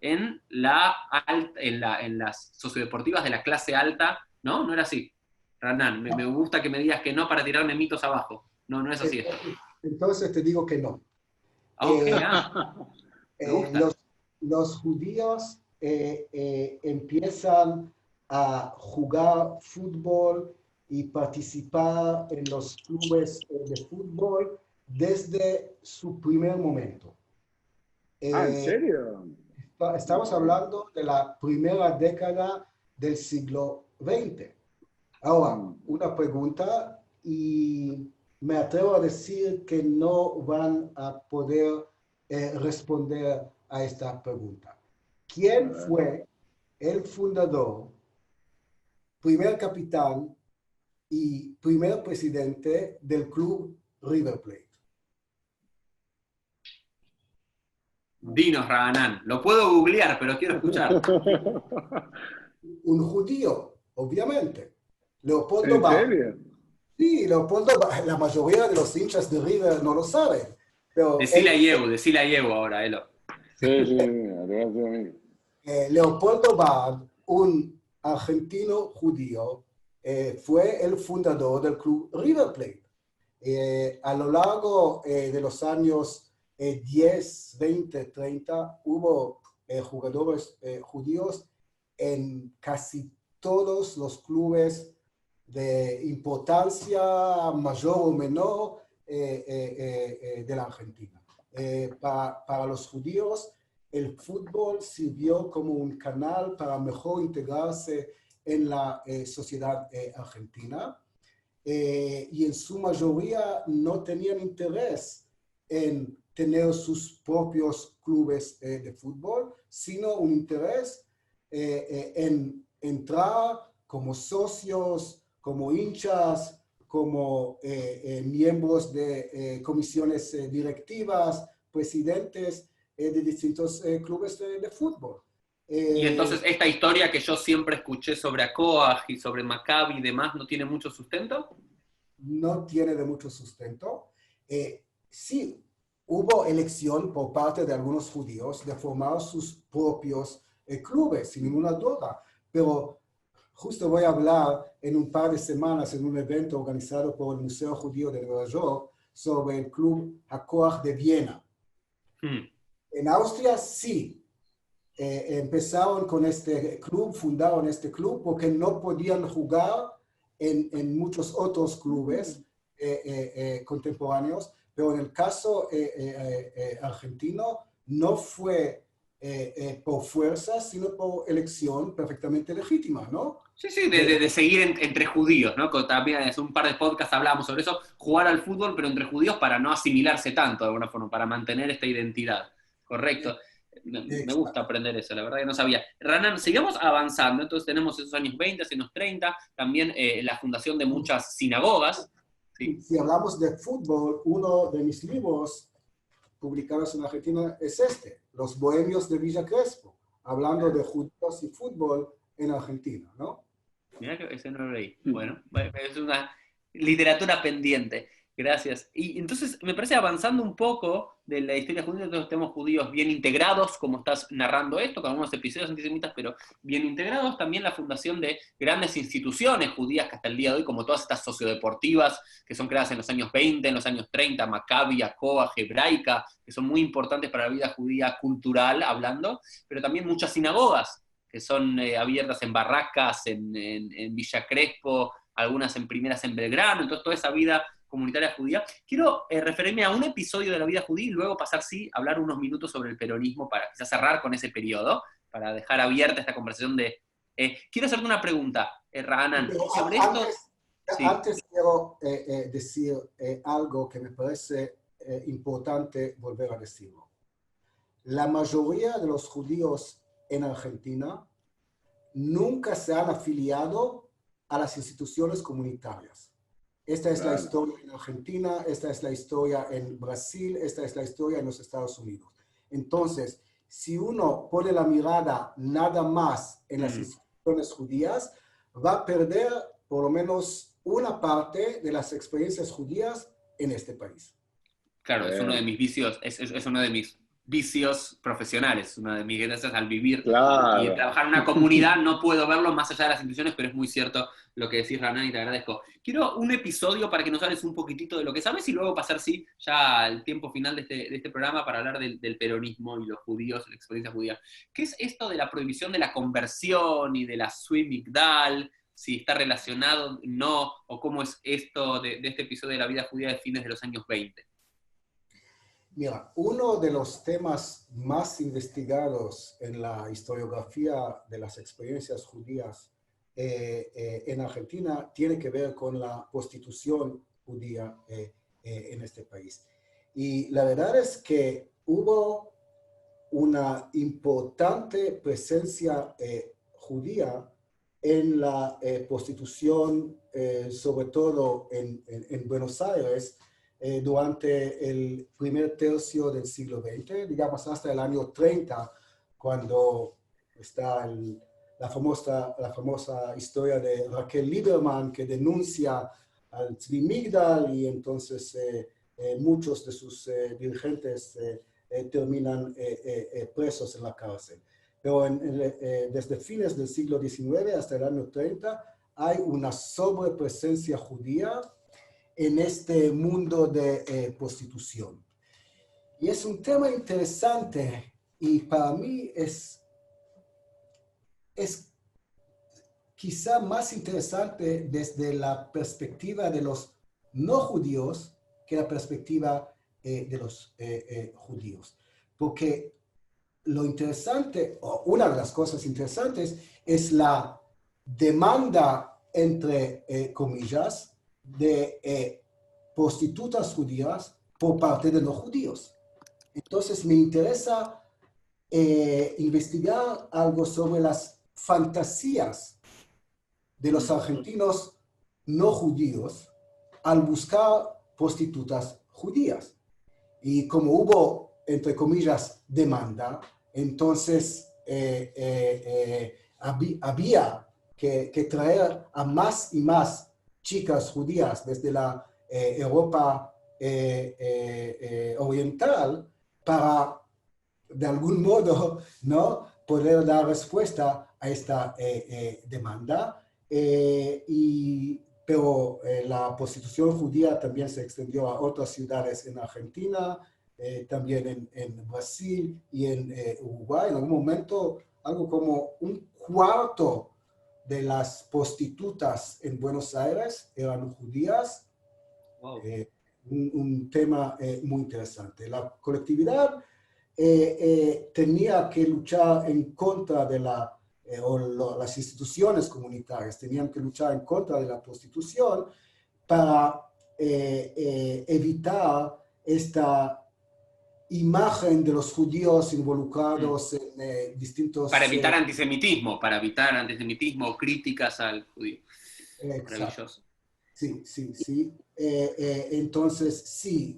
en las sociodeportivas de la clase alta, ¿no? No era así. Ranan, me gusta que me digas que no para tirarme mitos abajo. No, no es así. Entonces te digo que no. Okay, me gusta. Los judíos empiezan a jugar fútbol y participar en los clubes de fútbol desde su primer momento. ¿En serio? Estamos hablando de la primera década del siglo XX. Ahora, una pregunta, y me atrevo a decir que no van a poder responder a esta pregunta. ¿Quién fue el fundador, primer capitán y primer presidente del club River Plate? Dinos, Ranan. Lo puedo googlear, pero quiero escuchar. Un judío, obviamente. Leopoldo ¿En Bach. serio? Sí, Leopoldo Bach. La mayoría de los hinchas de River no lo saben. Pero Decile a Yevo ahora, Elo. Sí. Leopoldo Bach, un argentino judío, fue el fundador del club River Plate. A lo largo de los años 10, 20, 30, hubo jugadores judíos en casi todos los clubes de importancia mayor o menor de la Argentina. Para los judíos, el fútbol sirvió como un canal para mejor integrarse en la sociedad argentina y en su mayoría no tenían interés en tener sus propios clubes de fútbol, sino un interés en entrar como socios, como hinchas, como miembros de comisiones directivas, presidentes de distintos clubes de fútbol. Y entonces esta historia que yo siempre escuché sobre Acoag y sobre Maccabi y demás, ¿no tiene mucho sustento? No tiene de mucho sustento. Sí, hubo elección por parte de algunos judíos de formar sus propios clubes, sin ninguna duda, pero justo voy a hablar en un par de semanas en un evento organizado por el Museo Judío de Nueva York sobre el club Hakoach de Viena. En Austria sí, empezaron con este club, fundaron este club porque no podían jugar en muchos otros clubes contemporáneos, pero en el caso argentino no fue por fuerza, sino por elección perfectamente legítima, ¿no? Sí, de seguir entre judíos, ¿no? También hace un par de podcasts hablábamos sobre eso, jugar al fútbol, pero entre judíos para no asimilarse tanto, de alguna forma, para mantener esta identidad. Correcto. Me gusta aprender eso, la verdad que no sabía. Ranan, sigamos avanzando, entonces tenemos esos años 20, años 30, también la fundación de muchas sinagogas. ¿Sí? Si hablamos de fútbol, uno de mis libros publicados en Argentina es Los Bohemios de Villa Crespo, hablando de judíos y fútbol en Argentina, ¿no? Mirá que ese no lo leí. Bueno, es una literatura pendiente. Gracias. Y entonces me parece avanzando un poco de la historia judía, todos tenemos judíos bien integrados, como estás narrando esto, con algunos episodios antisemitas, pero bien integrados. También la fundación de grandes instituciones judías que hasta el día de hoy, como todas estas sociodeportivas, que son creadas en los años 20, en los años 30, Maccabi, Acoa, Hebraica, que son muy importantes para la vida judía cultural hablando, pero también muchas sinagogas, que son abiertas en Barracas, en Villa Crespo, algunas en primeras en Belgrano, entonces toda esa vida comunitaria judía. Quiero referirme a un episodio de la vida judía y luego pasar, sí, a hablar unos minutos sobre el peronismo para quizás cerrar con ese periodo, para dejar abierta esta conversación de... quiero hacerte una pregunta, Raanan, sobre esto... Sí. Antes quiero decir algo que me parece importante volver a decirlo. La mayoría de los judíos en Argentina nunca se han afiliado a las instituciones comunitarias. Esta es la historia en Argentina, esta es la historia en Brasil, esta es la historia en los Estados Unidos. Entonces, si uno pone la mirada nada más en las instituciones judías, va a perder por lo menos una parte de las experiencias judías en este país. Claro, es uno de mis vicios, es uno de mis vicios profesionales, una de mis gracias al vivir y trabajar en una comunidad, no puedo verlo más allá de las instituciones, pero es muy cierto lo que decís, Raanan, y te agradezco. Quiero un episodio para que nos hables un poquitito de lo que sabes y luego pasar, sí, ya al tiempo final de este programa para hablar del peronismo y los judíos, la experiencia judía. ¿Qué es esto de la prohibición de la conversión y de la Sui Migdal? Si está relacionado, no, o cómo es esto de este episodio de la vida judía de fines de los años 20. Mira, uno de los temas más investigados en la historiografía de las experiencias judías en Argentina tiene que ver con la prostitución judía en este país. Y la verdad es que hubo una importante presencia judía en la prostitución, sobre todo en Buenos Aires, durante el primer tercio del siglo XX, digamos hasta el año 30, cuando está la famosa historia de Raquel Lieberman, que denuncia al Tzvi Migdal, y entonces muchos de sus dirigentes terminan presos en la cárcel. Pero desde fines del siglo XIX hasta el año 30 hay una sobrepresencia judía en este mundo de prostitución. Y es un tema interesante y para mí es quizá más interesante desde la perspectiva de los no judíos que la perspectiva de los judíos. Porque lo interesante, o una de las cosas interesantes, es la demanda, entre comillas, de prostitutas judías por parte de los judíos. Entonces me interesa investigar algo sobre las fantasías de los argentinos no judíos al buscar prostitutas judías. Y como hubo, entre comillas, demanda, entonces había que traer a más y más chicas judías desde la Europa oriental para, de algún modo, ¿no?, poder dar respuesta a esta demanda. Pero la prostitución judía también se extendió a otras ciudades en Argentina, también en Brasil y en Uruguay. En algún momento, algo como un cuarto de las prostitutas en Buenos Aires eran judías. Wow. Un tema muy interesante. La colectividad tenía que luchar en contra de las instituciones comunitarias tenían que luchar en contra de la prostitución para evitar esta imagen de los judíos involucrados en distintos... Para evitar antisemitismo, críticas al judío. Maravilloso. Sí. Entonces, sí,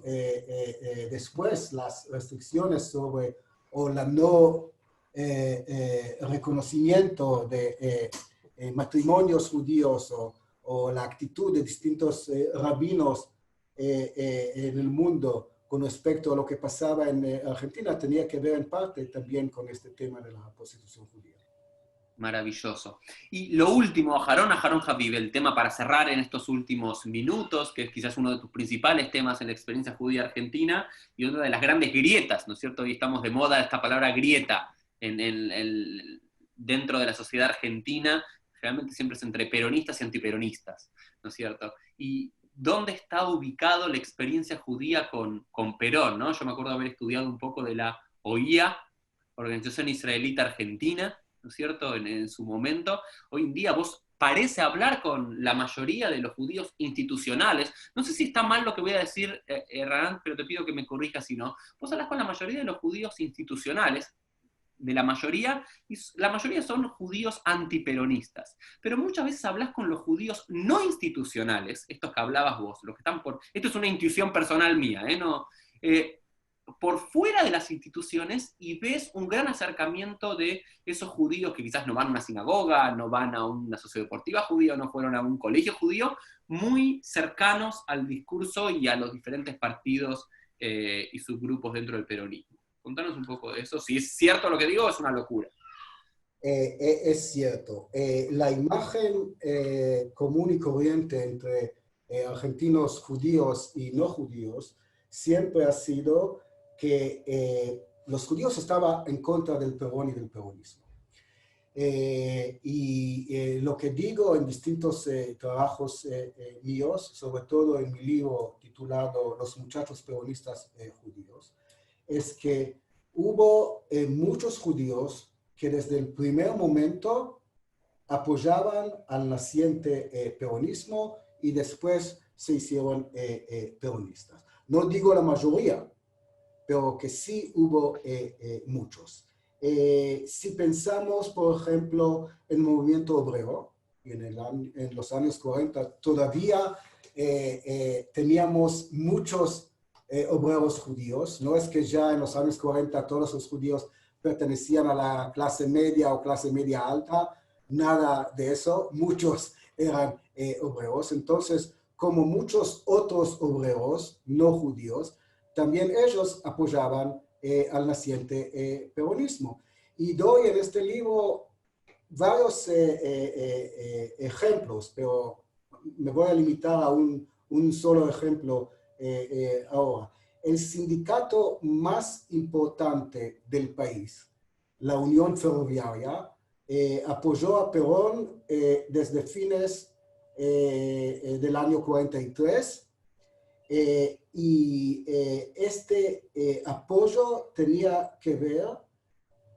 después las restricciones sobre, o la no reconocimiento de matrimonios judíos o la actitud de distintos rabinos en el mundo con respecto a lo que pasaba en Argentina tenía que ver en parte también con este tema de la prostitución judía. Maravilloso. Y lo último, Aharon Habib, el tema para cerrar en estos últimos minutos, que es quizás uno de tus principales temas en la experiencia judía argentina, y una de las grandes grietas, ¿no es cierto? Hoy estamos de moda esta palabra grieta dentro de la sociedad argentina, realmente siempre es entre peronistas y antiperonistas, ¿no es cierto? Y ¿dónde está ubicado la experiencia judía con Perón, ¿no? Yo me acuerdo haber estudiado un poco de la OIA, Organización Israelita Argentina, ¿no es cierto?, en su momento. Hoy en día vos parece hablar con la mayoría de los judíos institucionales. No sé si está mal lo que voy a decir, Ran, pero te pido que me corrijas si no. Vos hablas con la mayoría de los judíos institucionales, de la mayoría, y la mayoría son judíos antiperonistas. Pero muchas veces hablas con los judíos no institucionales, estos que hablabas vos, los que están por... Esto es una intuición personal mía, ¿no? Por fuera de las instituciones y ves un gran acercamiento de esos judíos que quizás no van a una sinagoga, no van a una sociodeportiva judía, no fueron a un colegio judío, muy cercanos al discurso y a los diferentes partidos y subgrupos dentro del peronismo. Contanos un poco de eso, si es cierto lo que digo o es una locura. Es cierto. La imagen común y corriente entre argentinos judíos y no judíos siempre ha sido que los judíos estaban en contra del Perón y del peronismo. Lo que digo en distintos trabajos míos, sobre todo en mi libro titulado Los muchachos peronistas judíos, es que hubo muchos judíos que desde el primer momento apoyaban al naciente peronismo y después se hicieron peronistas. No digo la mayoría, pero que sí hubo muchos. Si pensamos, por ejemplo, en el movimiento obrero, en los años 40 todavía teníamos muchos obreros judíos. No es que ya en los años 40 todos los judíos pertenecían a la clase media o clase media alta, nada de eso, muchos eran obreros. Entonces, como muchos otros obreros no judíos, también ellos apoyaban al naciente peronismo. Y doy en este libro varios ejemplos, pero me voy a limitar a un solo ejemplo ahora. El sindicato más importante del país, la Unión Ferroviaria, apoyó a Perón desde fines del año 43, este apoyo tenía que ver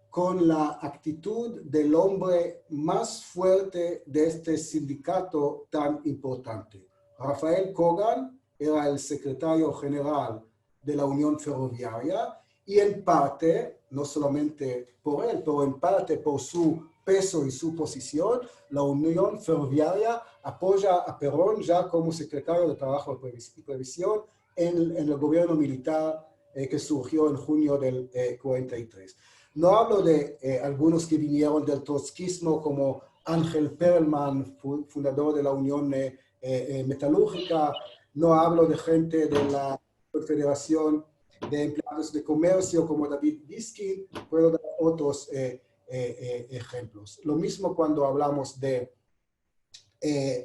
con la actitud del hombre más fuerte de este sindicato tan importante. Rafael Kogan era el secretario general de la Unión Ferroviaria y en parte, no solamente por él, pero en parte por su peso y su posición, la Unión Ferroviaria apoya a Perón ya como secretario de Trabajo y Previsión en el gobierno militar que surgió en junio del 43. No hablo de algunos que vinieron del trotskismo como Ángel Perelman, fundador de la Unión Metalúrgica, no hablo de gente de la Confederación de Empleados de Comercio como David Biskin, puedo dar otros ejemplos. Lo mismo cuando hablamos de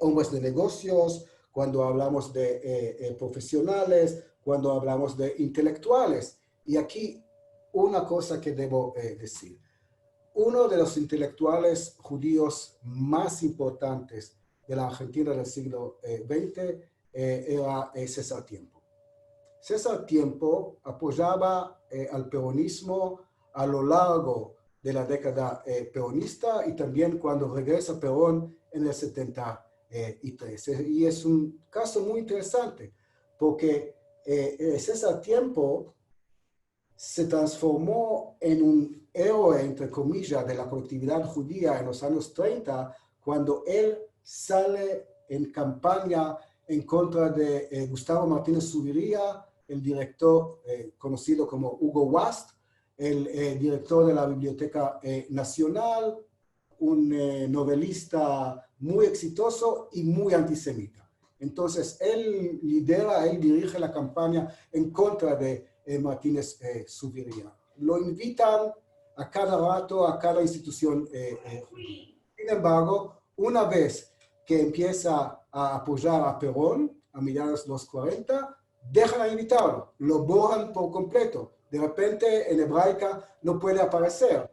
hombres de negocios, cuando hablamos de profesionales, cuando hablamos de intelectuales. Y aquí una cosa que debo decir. Uno de los intelectuales judíos más importantes de la Argentina del siglo XX era César Tiempo. César Tiempo apoyaba al peronismo a lo largo de la década peronista y también cuando regresa Perón en el 73. Y es un caso muy interesante porque César Tiempo se transformó en un héroe, entre comillas, de la colectividad judía en los años 30 cuando él sale en campaña en contra de Gustavo Martínez Zuviría, el director conocido como Hugo Wast, el director de la Biblioteca Nacional, un novelista muy exitoso y muy antisemita. Entonces, él dirige la campaña en contra de Martínez Zuviría. Lo invitan a cada rato a cada institución judía. Sin embargo, una vez que empieza a apoyar a Perón, a mediados de los 40, dejan de invitarlo, lo borran por completo. De repente, en hebraica no puede aparecer.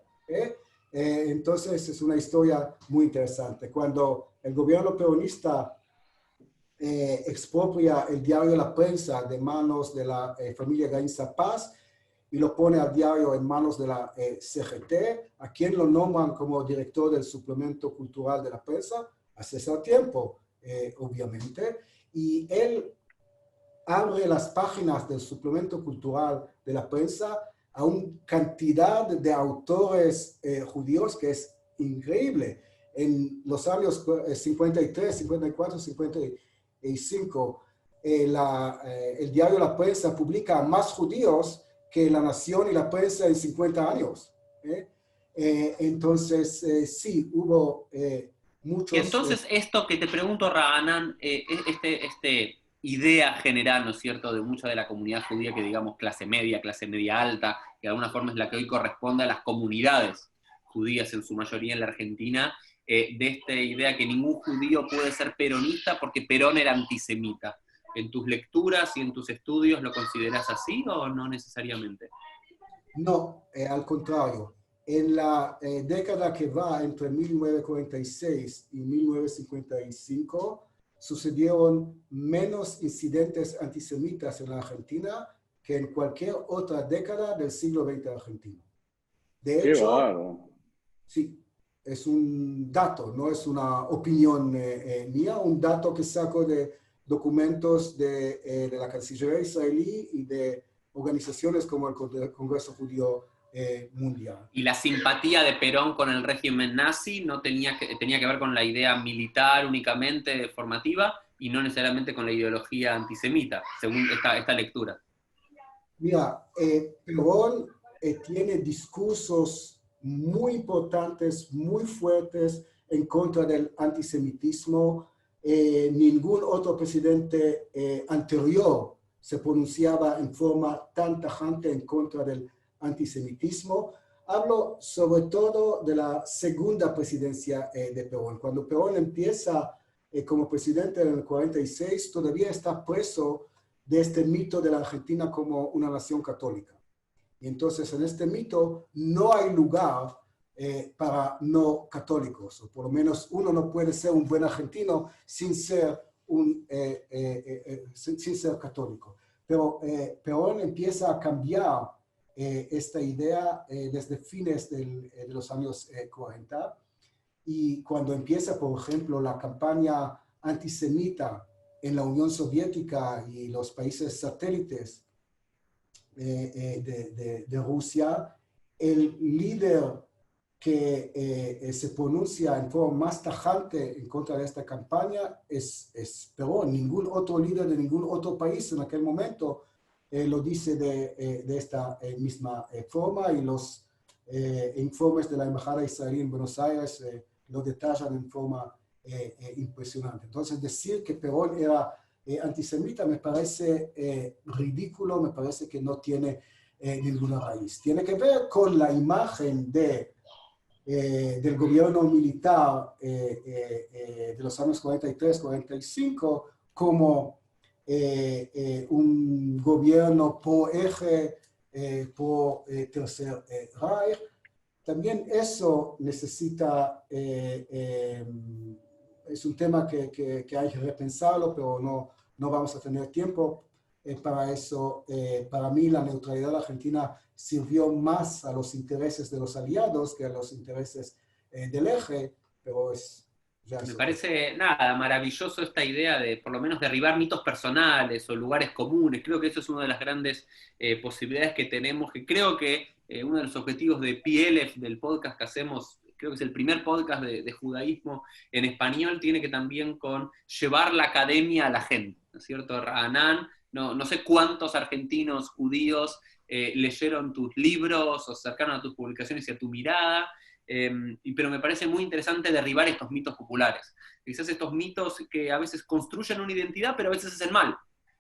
Entonces, es una historia muy interesante. Cuando el gobierno peronista expropia el diario La Prensa de manos de la familia Gainza Paz y lo pone al diario en manos de la CGT, a quien lo nombran como director del suplemento cultural de La Prensa, a César Tiempo, obviamente, y él abre las páginas del suplemento cultural de La Prensa a una cantidad de autores judíos que es increíble. En los años 53, 54, 55, el diario La Prensa publica más judíos que La Nación y La Prensa en 50 años. Entonces, sí, hubo muchos... Y entonces esto que te pregunto, Raanan, este idea general, ¿no es cierto?, de mucha de la comunidad judía que digamos clase media alta, que de alguna forma es la que hoy corresponde a las comunidades judías en su mayoría en la Argentina, de esta idea que ningún judío puede ser peronista porque Perón era antisemita. ¿En tus lecturas y en tus estudios lo consideras así o no necesariamente? No, al contrario. En la década que va entre 1946 y 1955, sucedieron menos incidentes antisemitas en la Argentina que en cualquier otra década del siglo XX argentino. De hecho, sí, es un dato, no es una opinión mía, un dato que saco de documentos de la Cancillería israelí y de organizaciones como el Congreso Judío Mundial. ¿Y la simpatía de Perón con el régimen nazi no tenía que ver con la idea militar únicamente formativa y no necesariamente con la ideología antisemita, según esta lectura? Mira, Perón tiene discursos muy importantes, muy fuertes en contra del antisemitismo. Ningún otro presidente anterior se pronunciaba en forma tan tajante en contra del antisemitismo. Hablo sobre todo de la segunda presidencia de Perón. Cuando Perón empieza como presidente en el 46, todavía está preso de este mito de la Argentina como una nación católica. Y entonces en este mito no hay lugar para no católicos, o por lo menos uno no puede ser un buen argentino sin ser católico. Pero Perón empieza a cambiar esta idea desde fines de los años 40, y cuando empieza, por ejemplo, la campaña antisemita en la Unión Soviética y los países satélites de Rusia, el líder que se pronuncia en forma más tajante en contra de esta campaña es Perón. Ningún otro líder de ningún otro país en aquel momento lo dice de esta misma forma, y los informes de la Embajada israelí en Buenos Aires lo detallan en forma impresionante. Entonces, decir que Perón era antisemita me parece ridículo, me parece que no tiene ninguna raíz. Tiene que ver con la imagen del gobierno militar de los años 43-45 como un gobierno pro eje, pro Tercer Reich. También eso necesita, es un tema que hay que repensarlo, pero no vamos a tener tiempo para eso. Para mí la neutralidad argentina sirvió más a los intereses de los aliados que a los intereses del eje, pero me parece, maravilloso esta idea de, por lo menos, derribar mitos personales o lugares comunes. Creo que eso es una de las grandes posibilidades que tenemos, que creo que uno de los objetivos de PLF, del podcast que hacemos, creo que es el primer podcast de judaísmo en español, tiene que también con llevar la academia a la gente, ¿no es cierto? Raanan, no sé cuántos argentinos judíos leyeron tus libros o se acercaron a tus publicaciones y a tu mirada. pero me parece muy interesante derribar estos mitos populares. Quizás estos mitos que a veces construyen una identidad, pero a veces hacen mal.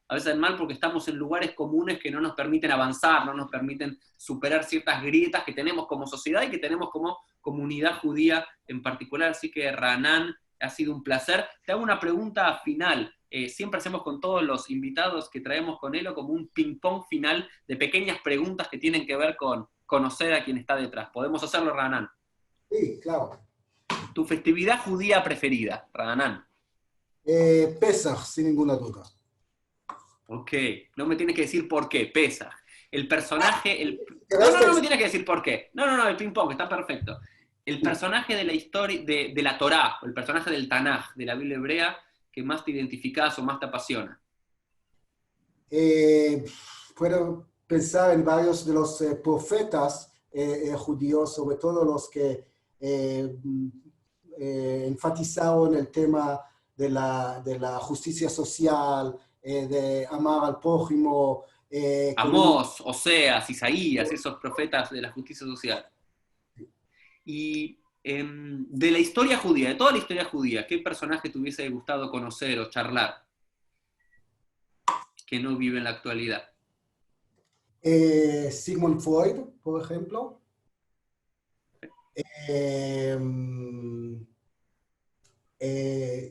A veces hacen mal porque estamos en lugares comunes que no nos permiten avanzar, no nos permiten superar ciertas grietas que tenemos como sociedad y que tenemos como comunidad judía en particular. Así que, Raanan, ha sido un placer. Te hago una pregunta final. Siempre hacemos con todos los invitados que traemos con Elo como un ping-pong final de pequeñas preguntas que tienen que ver con conocer a quien está detrás. ¿Podemos hacerlo, Raanan? Sí, claro. ¿Tu festividad judía preferida, Raanan? Pesach, sin ninguna duda. Ok, no me tienes que decir por qué, Pesach. El personaje... No me tienes que decir por qué. No, el ping-pong, está perfecto. El personaje de la historia, de la Torá, o el personaje del Tanaj, de la Biblia hebrea, que más te identificás o más te apasiona. Puedo pensar en varios de los profetas judíos, sobre todo los que enfatizaron el tema de la justicia social, de amar al prójimo. Amós, Oseas, Isaías, esos profetas de la justicia social. Y de la historia judía, de toda la historia judía, ¿qué personaje te hubiese gustado conocer o charlar que no vive en la actualidad? Sigmund Freud, por ejemplo.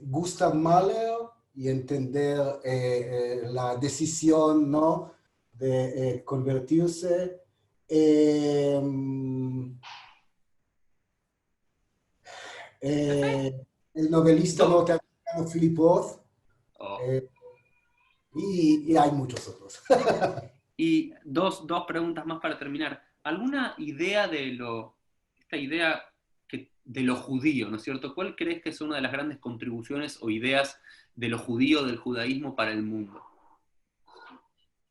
Gustav Mahler y entender la decisión, ¿no?, de convertirse. El novelista norteamericano Philip Roth. Y hay muchos otros. Y dos preguntas más para terminar. ¿Alguna idea de esta idea de lo judío, ¿no es cierto? ¿Cuál crees que es una de las grandes contribuciones o ideas de lo judío, del judaísmo para el mundo?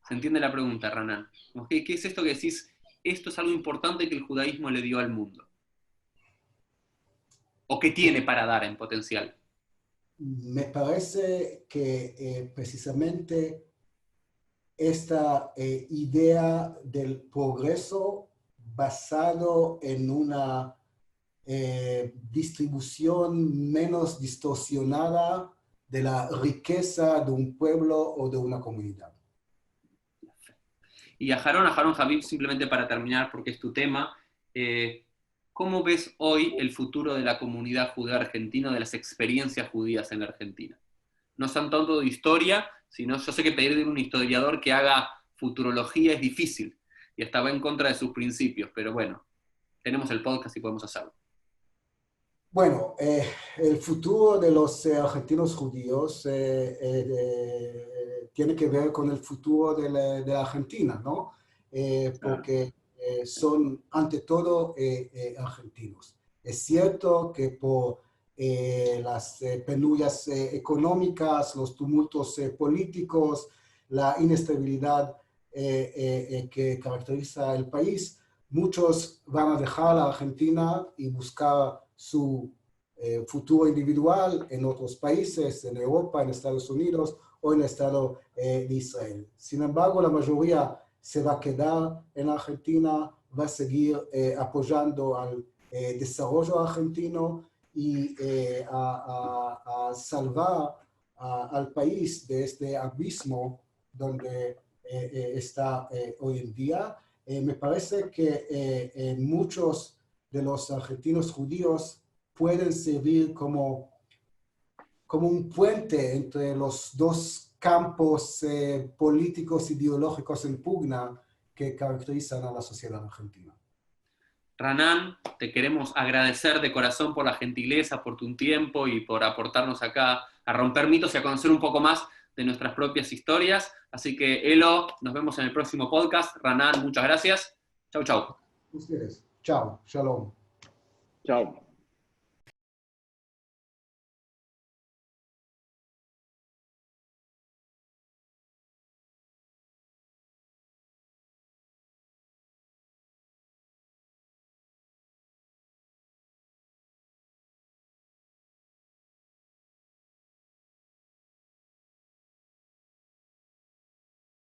¿Se entiende la pregunta, Raanan? ¿Qué es esto que decís? Esto es algo importante que el judaísmo le dio al mundo. ¿O qué tiene para dar en potencial? Me parece que precisamente esta idea del progreso basado en una distribución menos distorsionada de la riqueza de un pueblo o de una comunidad. Y a Harón Habib, simplemente para terminar, porque es tu tema, ¿cómo ves hoy el futuro de la comunidad judía argentina, de las experiencias judías en la Argentina? No son tanto de historia, sino yo sé que pedirle a un historiador que haga futurología es difícil, y estaba en contra de sus principios, pero bueno, tenemos el podcast y podemos hacerlo. Bueno, el futuro de los argentinos judíos tiene que ver con el futuro de la Argentina, ¿no? Porque son, ante todo, argentinos. Es cierto que por las penurias económicas, los tumultos políticos, la inestabilidad que caracteriza el país, muchos van a dejar la Argentina y buscar su futuro individual en otros países, en Europa, en Estados Unidos o en el Estado de Israel. Sin embargo, la mayoría se va a quedar en Argentina, va a seguir apoyando al desarrollo argentino y a salvar al país de este abismo donde está hoy en día. Me parece que muchos de los argentinos judíos pueden servir como un puente entre los dos campos políticos ideológicos en pugna que caracterizan a la sociedad argentina. Raanan, te queremos agradecer de corazón por la gentileza, por tu tiempo y por aportarnos acá a romper mitos y a conocer un poco más de nuestras propias historias. Así que, Elo, nos vemos en el próximo podcast. Raanan, muchas gracias. Chau, chau. Ustedes. Chao. Shalom. Chao.